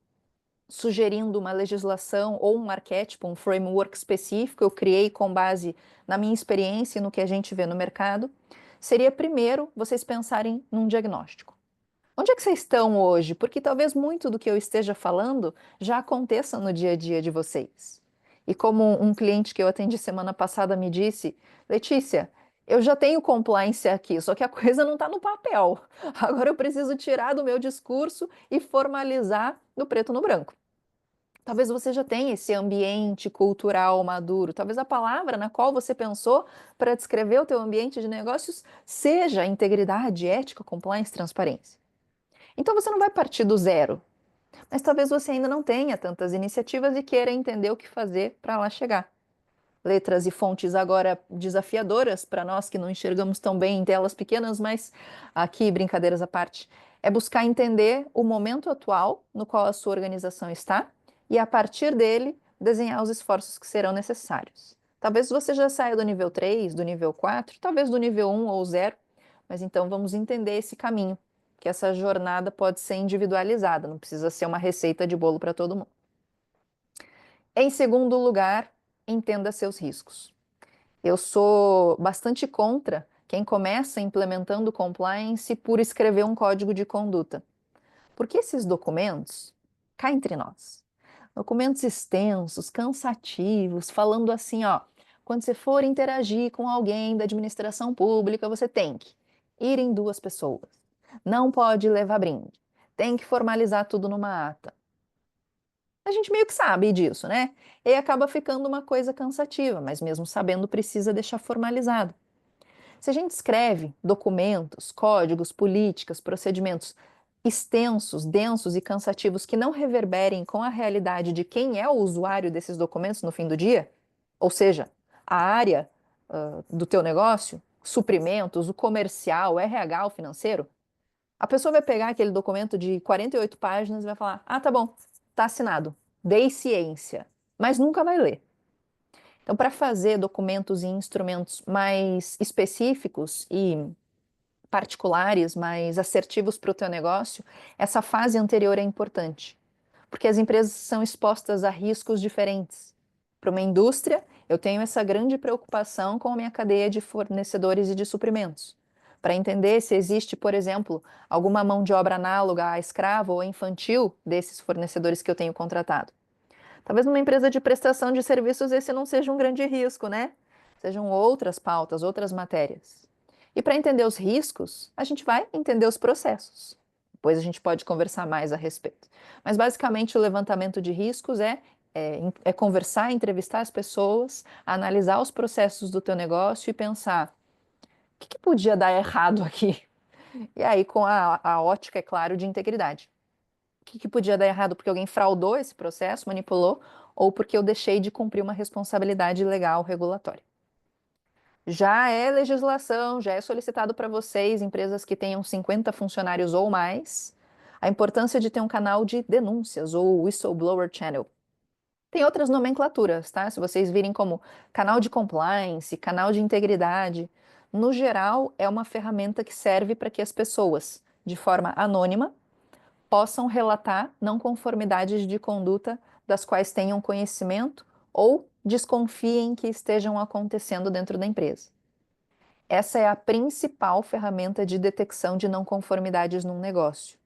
sugerindo uma legislação ou um arquétipo, um framework específico, eu criei com base na minha experiência e no que a gente vê no mercado, seria primeiro vocês pensarem num diagnóstico. Onde é que vocês estão hoje? Porque talvez muito do que eu esteja falando já aconteça no dia a dia de vocês. E como um cliente que eu atendi semana passada me disse, Letícia, eu já tenho compliance aqui, só que a coisa não está no papel. Agora eu preciso tirar do meu discurso e formalizar no preto no branco. Talvez você já tenha esse ambiente cultural maduro. Talvez a palavra na qual você pensou para descrever o teu ambiente de negócios seja integridade, ética, compliance, transparência. Então você não vai partir do zero, mas talvez você ainda não tenha tantas iniciativas e queira entender o que fazer para lá chegar. Letras e fontes agora desafiadoras para nós que não enxergamos tão bem em telas pequenas, mas aqui, brincadeiras à parte, é buscar entender o momento atual no qual a sua organização está e, a partir dele, desenhar os esforços que serão necessários. Talvez você já saia do nível 3, do nível 4, talvez do nível 1 ou 0, mas então vamos entender esse caminho, que essa jornada pode ser individualizada, não precisa ser uma receita de bolo para todo mundo. Em segundo lugar, entenda seus riscos. Eu sou bastante contra quem começa implementando compliance por escrever um código de conduta. Porque esses documentos, cá entre nós, documentos extensos, cansativos, falando assim, ó, quando você for interagir com alguém da administração pública, você tem que ir em 2 pessoas, não pode levar brinde, tem que formalizar tudo numa ata. A gente meio que sabe disso, né? E aí acaba ficando uma coisa cansativa, mas mesmo sabendo, precisa deixar formalizado. Se a gente escreve documentos, códigos, políticas, procedimentos extensos, densos e cansativos que não reverberem com a realidade de quem é o usuário desses documentos no fim do dia, ou seja, a área do teu negócio, suprimentos, o comercial, o RH, o financeiro, a pessoa vai pegar aquele documento de 48 páginas e vai falar: ah, tá bom, tá assinado, dei ciência, mas nunca vai ler. Então, para fazer documentos e instrumentos mais específicos e particulares, mais assertivos para o teu negócio, essa fase anterior é importante, porque as empresas são expostas a riscos diferentes. Para uma indústria, eu tenho essa grande preocupação com a minha cadeia de fornecedores e de suprimentos, para entender se existe, por exemplo, alguma mão de obra análoga a escravo ou infantil desses fornecedores que eu tenho contratado. Talvez numa empresa de prestação de serviços esse não seja um grande risco, né? Sejam outras pautas, outras matérias. E para entender os riscos, a gente vai entender os processos. Depois a gente pode conversar mais a respeito. Mas basicamente o levantamento de riscos é conversar, entrevistar as pessoas, analisar os processos do teu negócio e pensar o que podia dar errado aqui. E aí com a ótica, é claro, de integridade. O que podia dar errado? Porque alguém fraudou esse processo, manipulou, ou porque eu deixei de cumprir uma responsabilidade legal regulatória. Já é legislação, já é solicitado para vocês, empresas que tenham 50 funcionários ou mais, a importância de ter um canal de denúncias ou whistleblower channel. Tem outras nomenclaturas, tá? Se vocês virem como canal de compliance, canal de integridade, no geral é uma ferramenta que serve para que as pessoas, de forma anônima, possam relatar não conformidades de conduta das quais tenham conhecimento ou desconfiem que estejam acontecendo dentro da empresa. Essa é a principal ferramenta de detecção de não conformidades num negócio.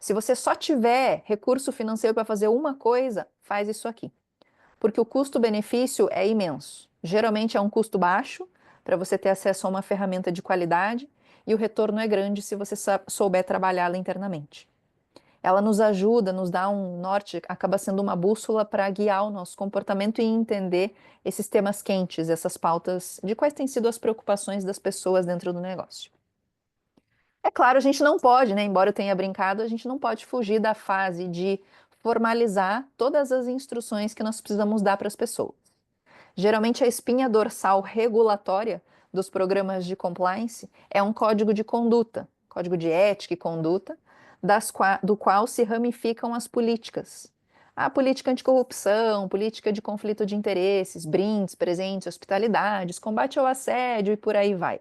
Se você só tiver recurso financeiro para fazer uma coisa, faz isso aqui. Porque o custo-benefício é imenso. Geralmente é um custo baixo para você ter acesso a uma ferramenta de qualidade e o retorno é grande se você souber trabalhá-la internamente. Ela nos ajuda, nos dá um norte, acaba sendo uma bússola para guiar o nosso comportamento e entender esses temas quentes, essas pautas de quais têm sido as preocupações das pessoas dentro do negócio. É claro, a gente não pode, né? Embora eu tenha brincado, a gente não pode fugir da fase de formalizar todas as instruções que nós precisamos dar para as pessoas. Geralmente, a espinha dorsal regulatória dos programas de compliance é um código de conduta, código de ética e conduta, do qual se ramificam as políticas. A política anticorrupção, política de conflito de interesses, brindes, presentes, hospitalidades, combate ao assédio e por aí vai.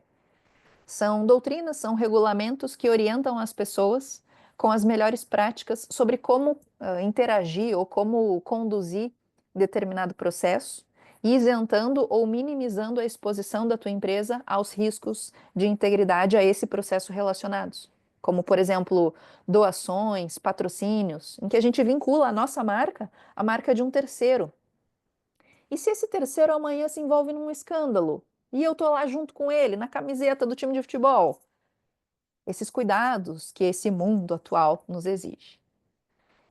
São doutrinas, são regulamentos que orientam as pessoas com as melhores práticas sobre como interagir ou como conduzir determinado processo, isentando ou minimizando a exposição da tua empresa aos riscos de integridade a esse processo relacionados, como, por exemplo, doações, patrocínios, em que a gente vincula a nossa marca à marca de um terceiro. E se esse terceiro amanhã se envolve num escândalo e eu tô lá junto com ele, na camiseta do time de futebol? Esses cuidados que esse mundo atual nos exige.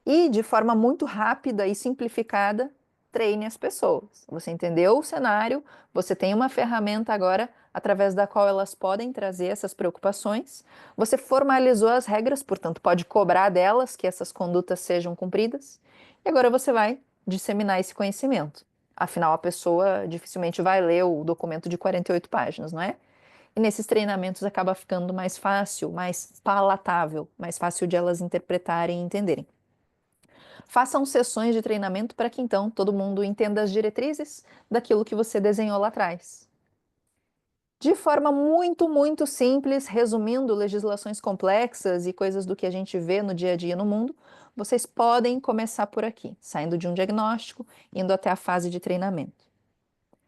E, de forma muito rápida e simplificada, treine as pessoas. Você entendeu o cenário, você tem uma ferramenta agora através da qual elas podem trazer essas preocupações, você formalizou as regras, portanto, pode cobrar delas que essas condutas sejam cumpridas, e agora você vai disseminar esse conhecimento. Afinal, a pessoa dificilmente vai ler o documento de 48 páginas, não é? E nesses treinamentos acaba ficando mais fácil, mais palatável, mais fácil de elas interpretarem e entenderem. Façam sessões de treinamento para que então todo mundo entenda as diretrizes daquilo que você desenhou lá atrás. De forma muito simples, resumindo legislações complexas e coisas do que a gente vê no dia a dia no mundo, vocês podem começar por aqui, saindo de um diagnóstico, indo até a fase de treinamento.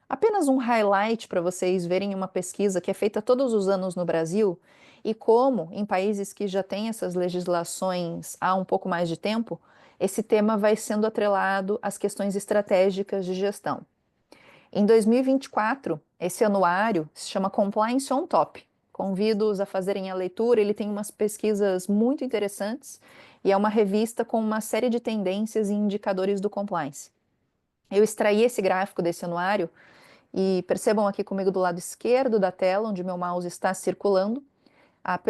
Apenas um highlight para vocês verem uma pesquisa que é feita todos os anos no Brasil e como, em países que já têm essas legislações há um pouco mais de tempo, esse tema vai sendo atrelado às questões estratégicas de gestão. Em 2024, esse anuário se chama Compliance on Top. Convido-os a fazerem a leitura, ele tem umas pesquisas muito interessantes e é uma revista com uma série de tendências e indicadores do compliance. Eu extraí esse gráfico desse anuário e percebam aqui comigo do lado esquerdo da tela, onde meu mouse está circulando, a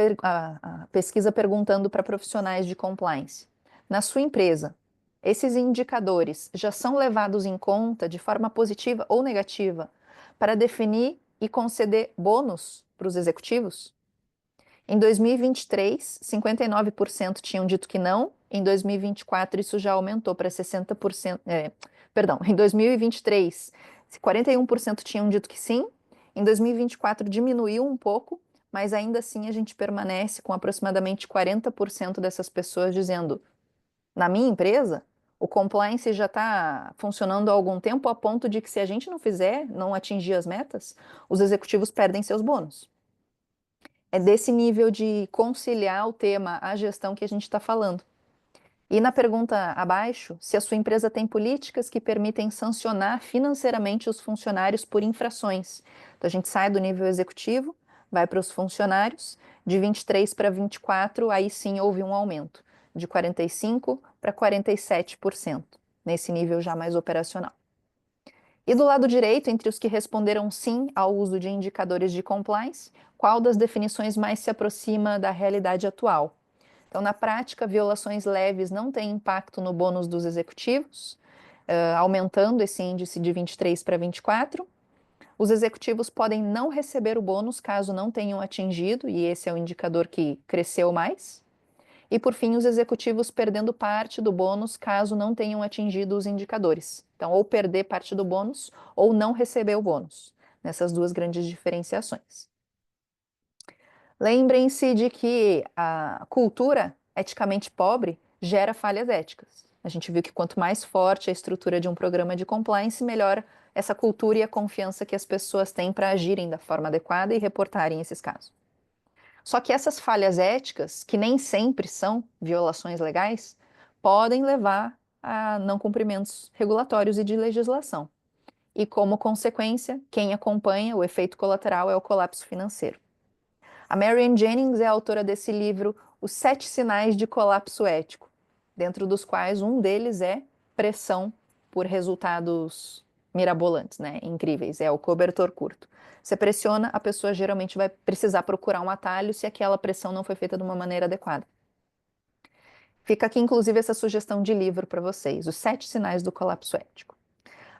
pesquisa perguntando para profissionais de compliance. Na sua empresa, esses indicadores já são levados em conta de forma positiva ou negativa para definir e conceder bônus para os executivos? Em 2023, 59% tinham dito que não. Em 2024, isso já aumentou para 60%. Perdão, em 2023, 41% tinham dito que sim. Em 2024, diminuiu um pouco, mas ainda assim a gente permanece com aproximadamente 40% dessas pessoas dizendo: na minha empresa, o compliance já está funcionando há algum tempo, a ponto de que se a gente não fizer, não atingir as metas, os executivos perdem seus bônus. É desse nível de conciliar o tema à gestão que a gente está falando. E na pergunta abaixo, se a sua empresa tem políticas que permitem sancionar financeiramente os funcionários por infrações. Então a gente sai do nível executivo, vai para os funcionários, de 23 para 24, aí sim houve um aumento, de 45 para 47%, nesse nível já mais operacional. E do lado direito, entre os que responderam sim ao uso de indicadores de compliance, qual das definições mais se aproxima da realidade atual? Então, na prática, violações leves não têm impacto no bônus dos executivos, aumentando esse índice de 23 para 24. Os executivos podem não receber o bônus caso não tenham atingido, e esse é o indicador que cresceu mais. E, por fim, os executivos perdendo parte do bônus caso não tenham atingido os indicadores. Então, ou perder parte do bônus ou não receber o bônus, nessas duas grandes diferenciações. Lembrem-se de que a cultura eticamente pobre gera falhas éticas. A gente viu que quanto mais forte a estrutura de um programa de compliance, melhor essa cultura e a confiança que as pessoas têm para agirem da forma adequada e reportarem esses casos. Só que essas falhas éticas, que nem sempre são violações legais, podem levar a não cumprimentos regulatórios e de legislação. E, como consequência, quem acompanha o efeito colateral é o colapso financeiro. A Marian Jennings é a autora desse livro, Os 7 Sinais de Colapso Ético, dentro dos quais um deles é pressão por resultados mirabolantes, né? Incríveis, é o cobertor curto. Você pressiona, a pessoa geralmente vai precisar procurar um atalho se aquela pressão não foi feita de uma maneira adequada. Fica aqui, inclusive, essa sugestão de livro para vocês, Os 7 Sinais do Colapso Ético.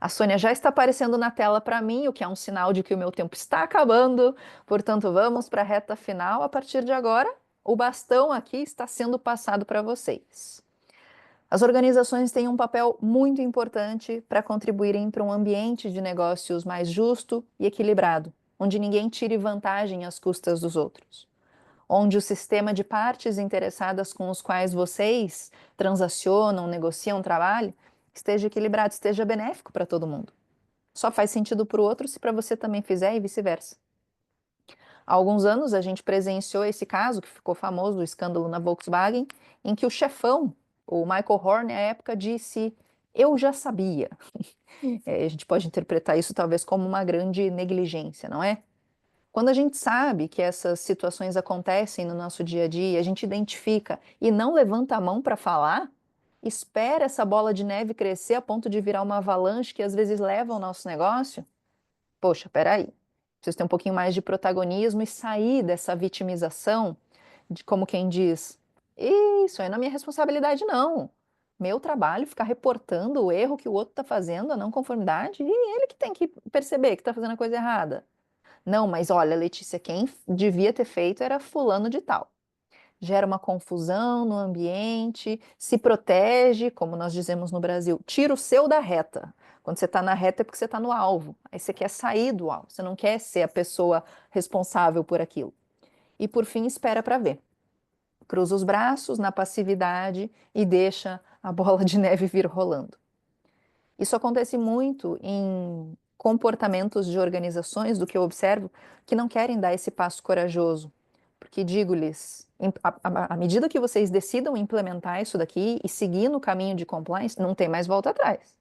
A Sônia já está aparecendo na tela para mim, o que é um sinal de que o meu tempo está acabando. Portanto, vamos para a reta final. A partir de agora, o bastão aqui está sendo passado para vocês. As organizações têm um papel muito importante para contribuírem para um ambiente de negócios mais justo e equilibrado, onde ninguém tire vantagem às custas dos outros, onde o sistema de partes interessadas com os quais vocês transacionam, negociam trabalho, esteja equilibrado, esteja benéfico para todo mundo. Só faz sentido para o outro se para você também fizer e vice-versa. Há alguns anos a gente presenciou esse caso que ficou famoso, o escândalo na Volkswagen, em que o chefão, o Michael Horn, à época disse: "Eu já sabia". A gente pode interpretar isso talvez como uma grande negligência, não é? Quando a gente sabe que essas situações acontecem no nosso dia a dia, a gente identifica e não levanta a mão para falar, espera essa bola de neve crescer a ponto de virar uma avalanche que às vezes leva ao nosso negócio. Poxa, peraí, preciso ter um pouquinho mais de protagonismo e sair dessa vitimização, de como quem diz, isso aí não é minha responsabilidade, não. Meu trabalho é ficar reportando o erro que o outro está fazendo, a não conformidade, e ele que tem que perceber que está fazendo a coisa errada. Não, mas olha, Letícia, quem devia ter feito era fulano de tal. Gera uma confusão no ambiente, se protege, como nós dizemos no Brasil, tira o seu da reta. Quando você está na reta é porque você está no alvo. Aí você quer sair do alvo, você não quer ser a pessoa responsável por aquilo. E por fim, espera para ver. Cruza os braços na passividade e deixa a bola de neve vir rolando. Isso acontece muito em comportamentos de organizações, do que eu observo, que não querem dar esse passo corajoso. Porque digo-lhes, à medida que vocês decidam implementar isso daqui e seguir no caminho de compliance, não tem mais volta atrás.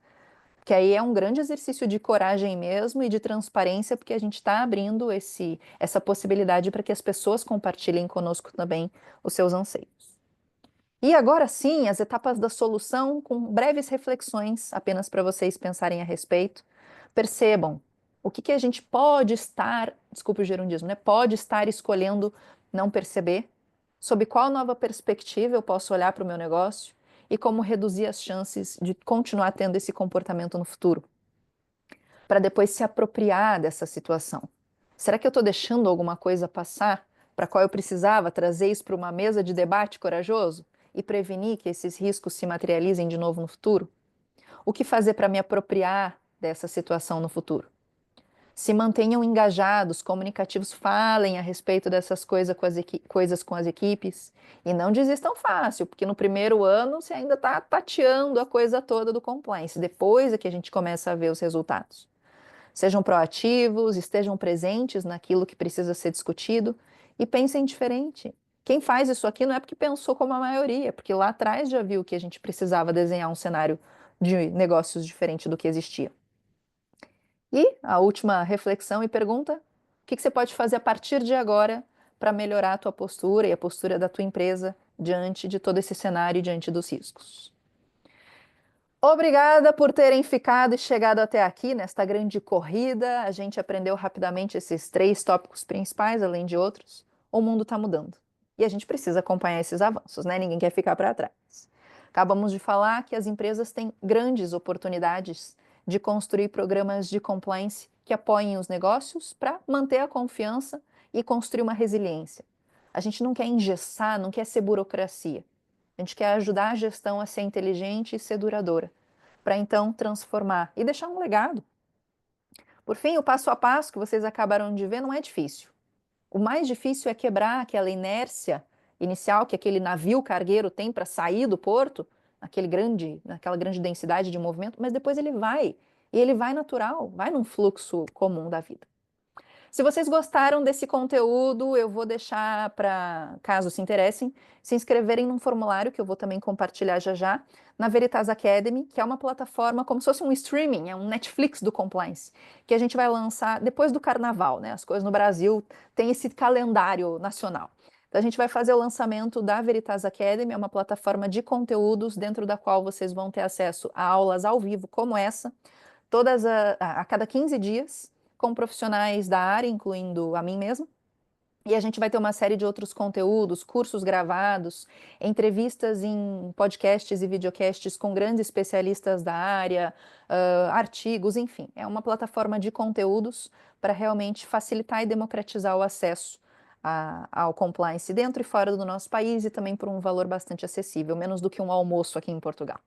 Que aí é um grande exercício de coragem mesmo e de transparência, porque a gente está abrindo essa possibilidade para que as pessoas compartilhem conosco também os seus anseios. E agora sim, as etapas da solução, com breves reflexões apenas para vocês pensarem a respeito. Percebam o que a gente pode estar, desculpe o gerundismo, né? Pode estar escolhendo não perceber, sob qual nova perspectiva eu posso olhar para o meu negócio e como reduzir as chances de continuar tendo esse comportamento no futuro, para depois se apropriar dessa situação. Será que eu estou deixando alguma coisa passar para a qual eu precisava trazer isso para uma mesa de debate corajoso e prevenir que esses riscos se materializem de novo no futuro? O que fazer para me apropriar dessa situação no futuro? Se mantenham engajados, comunicativos, falem a respeito dessas coisas com as equipes e não desistam fácil, porque no primeiro ano você ainda está tateando a coisa toda do compliance, depois é que a gente começa a ver os resultados. Sejam proativos, estejam presentes naquilo que precisa ser discutido e pensem diferente. Quem faz isso aqui não é porque pensou como a maioria, porque lá atrás já viu que a gente precisava desenhar um cenário de negócios diferente do que existia. E a última reflexão e pergunta: o que você pode fazer a partir de agora para melhorar a tua postura e a postura da tua empresa diante de todo esse cenário e diante dos riscos? Obrigada por terem ficado e chegado até aqui nesta grande corrida. A gente aprendeu rapidamente esses 3 tópicos principais, além de outros. O mundo está mudando e a gente precisa acompanhar esses avanços, né? Ninguém quer ficar para trás. Acabamos de falar que as empresas têm grandes oportunidades de construir programas de compliance que apoiem os negócios para manter a confiança e construir uma resiliência. A gente não quer engessar, não quer ser burocracia. A gente quer ajudar a gestão a ser inteligente e ser duradoura, para então transformar e deixar um legado. Por fim, o passo a passo que vocês acabaram de ver não é difícil. O mais difícil é quebrar aquela inércia inicial que aquele navio cargueiro tem para sair do porto, naquela grande densidade de movimento, mas depois ele vai, e ele vai natural, vai num fluxo comum da vida. Se vocês gostaram desse conteúdo, eu vou deixar para, caso se interessem, se inscreverem num formulário que eu vou também compartilhar já já, na Veritas Academy, que é uma plataforma como se fosse um streaming, é um Netflix do compliance, que a gente vai lançar depois do carnaval, né? As coisas no Brasil têm esse calendário nacional. Então a gente vai fazer o lançamento da Veritas Academy, é uma plataforma de conteúdos dentro da qual vocês vão ter acesso a aulas ao vivo como essa, a cada 15 dias, com profissionais da área, incluindo a mim mesma, E a gente vai ter uma série de outros conteúdos, cursos gravados, entrevistas em podcasts e videocasts com grandes especialistas da área, artigos, enfim. É uma plataforma de conteúdos para realmente facilitar e democratizar o acesso ao compliance dentro e fora do nosso país e também por um valor bastante acessível, menos do que um almoço aqui em Portugal.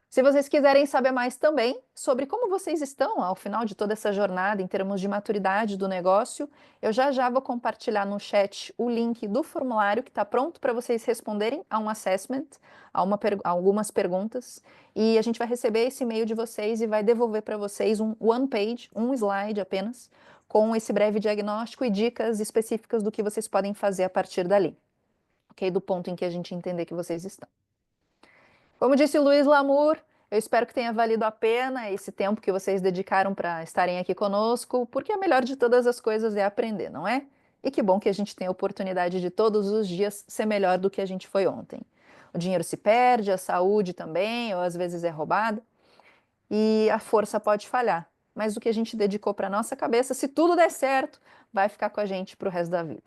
Se vocês quiserem saber mais também sobre como vocês estão ao final de toda essa jornada em termos de maturidade do negócio, eu já vou compartilhar no chat o link do formulário que está pronto para vocês responderem a um assessment, a algumas perguntas, e a gente vai receber esse e-mail de vocês e vai devolver para vocês um one page, um slide apenas, com esse breve diagnóstico e dicas específicas do que vocês podem fazer a partir dali, ok? Do ponto em que a gente entender que vocês estão. Como disse o Luiz Lamour, eu espero que tenha valido a pena esse tempo que vocês dedicaram para estarem aqui conosco, porque a melhor de todas as coisas é aprender, não é? E que bom que a gente tem a oportunidade de todos os dias ser melhor do que a gente foi ontem. O dinheiro se perde, a saúde também, ou às vezes é roubada, e a força pode falhar. Mas o que a gente dedicou para a nossa cabeça, se tudo der certo, vai ficar com a gente para o resto da vida.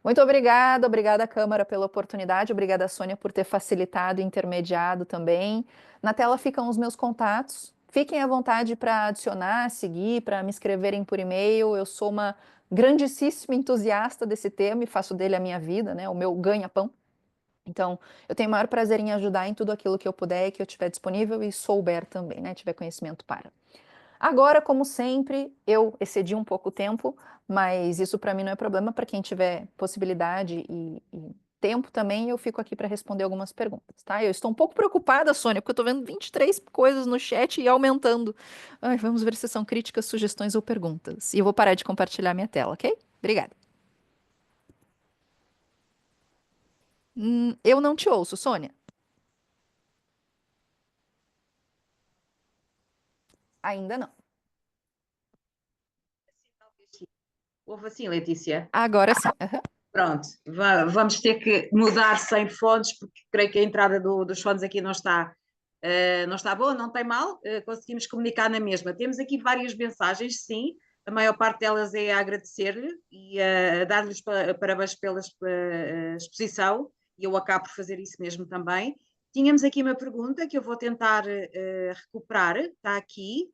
Muito obrigada, Câmara, pela oportunidade, obrigada, Sônia, por ter facilitado e intermediado também. Na tela ficam os meus contatos. Fiquem à vontade para adicionar, seguir, para me escreverem por e-mail. Eu sou uma grandíssima entusiasta desse tema e faço dele a minha vida, né? O meu ganha-pão. Então, eu tenho o maior prazer em ajudar em tudo aquilo que eu puder e que eu tiver disponível e souber também, né? Tiver conhecimento para. Agora, como sempre, eu excedi um pouco o tempo, mas isso para mim não é problema. Para quem tiver possibilidade e tempo também, eu fico aqui para responder algumas perguntas, tá? Eu estou um pouco preocupada, Sônia, porque eu estou vendo 23 coisas no chat e aumentando. Ai, vamos ver se são críticas, sugestões ou perguntas. E eu vou parar de compartilhar minha tela, ok? Obrigada. Eu não te ouço, Sônia. Ainda não. Houve assim, Letícia. Agora sim. Aham. Pronto, vamos ter que mudar sem fones, porque creio que a entrada dos fones aqui não está boa, não tem mal, conseguimos comunicar na mesma. Temos aqui várias mensagens, sim, a maior parte delas é a agradecer-lhe e a dar-lhes parabéns pela exposição, e eu acabo por fazer isso mesmo também. Tínhamos aqui uma pergunta que eu vou tentar recuperar, está aqui,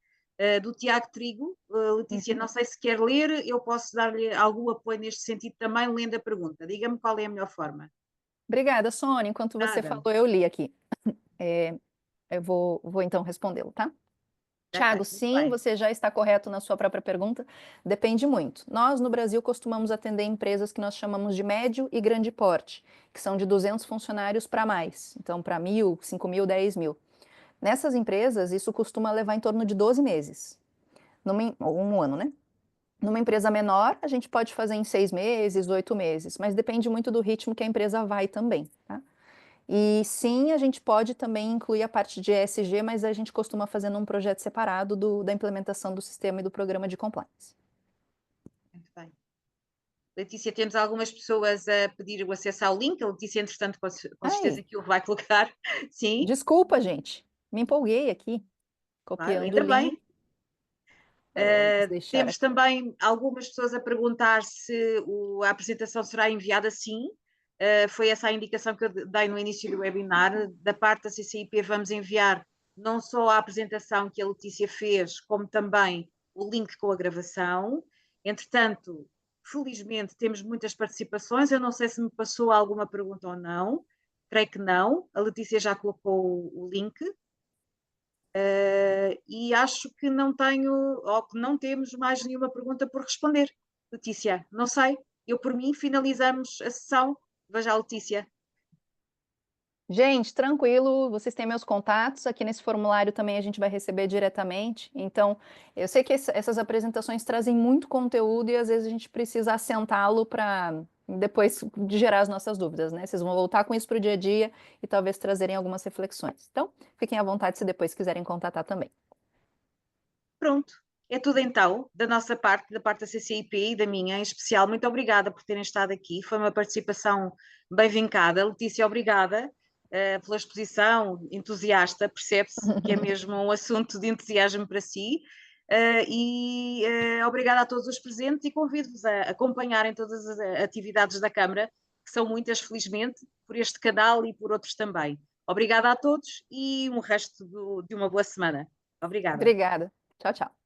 do Tiago Trigo. Letícia, não sei se quer ler, eu posso dar-lhe algum apoio neste sentido também, lendo a pergunta. Diga-me qual é a melhor forma. Obrigada, Sônia. Enquanto você Nada. falou, eu li aqui. Eu vou então respondê-lo, tá? Ok, Tiago, muito sim, bem. você já está correto na sua própria pergunta. Depende muito. Nós, no Brasil, costumamos atender empresas que nós chamamos de médio e grande porte, que são de 200 funcionários para mais. Então, para 1.000, 5.000, 10.000. Nessas empresas, isso costuma levar em torno de 12 meses, ou um ano, né? Numa empresa menor, a gente pode fazer em 6 meses, 8 meses, mas depende muito do ritmo que a empresa vai também, tá? E sim, a gente pode também incluir a parte de ESG, mas a gente costuma fazer num projeto separado da implementação do sistema e do programa de compliance. Muito bem. Letícia, temos algumas pessoas a pedir o acesso ao link. A Letícia, entretanto, com certeza Ai, que o vai colocar. Sim, desculpa, gente. Me empolguei aqui, claro, copiando o ainda bem. link. Vamos deixar Temos aqui. também algumas pessoas a perguntar se a apresentação será enviada. Sim. Foi essa a indicação que eu dei no início do webinar. Da parte da CCIP, vamos enviar não só a apresentação que a Letícia fez, como também o link com a gravação. Entretanto, felizmente, temos muitas participações. Eu não sei se me passou alguma pergunta ou não. Creio que não. A Letícia já colocou o link. E acho que não tenho, ou que não temos mais nenhuma pergunta por responder. Letícia, não sei. Eu, por mim, finalizamos a sessão. Veja a Letícia. Gente, tranquilo, vocês têm meus contatos. Aqui nesse formulário também a gente vai receber diretamente. Então, eu sei que essas apresentações trazem muito conteúdo e às vezes a gente precisa assentá-lo para depois de gerar as nossas dúvidas, né? Vocês vão voltar com isso para o dia a dia e talvez trazerem algumas reflexões. Então, fiquem à vontade se depois quiserem contatar também. Pronto. É tudo então, da nossa parte, da parte da CCIP e da minha em especial. Muito obrigada por terem estado aqui. Foi uma participação bem vincada. Letícia, obrigada pela exposição, entusiasta, percebe-se que é mesmo um assunto de entusiasmo para si. Obrigada a todos os presentes e convido-vos a acompanharem todas as atividades da Câmara, que são muitas, felizmente, por este canal e por outros também. Obrigada a todos e um resto de uma boa semana. Obrigada. Obrigada. Tchau, tchau.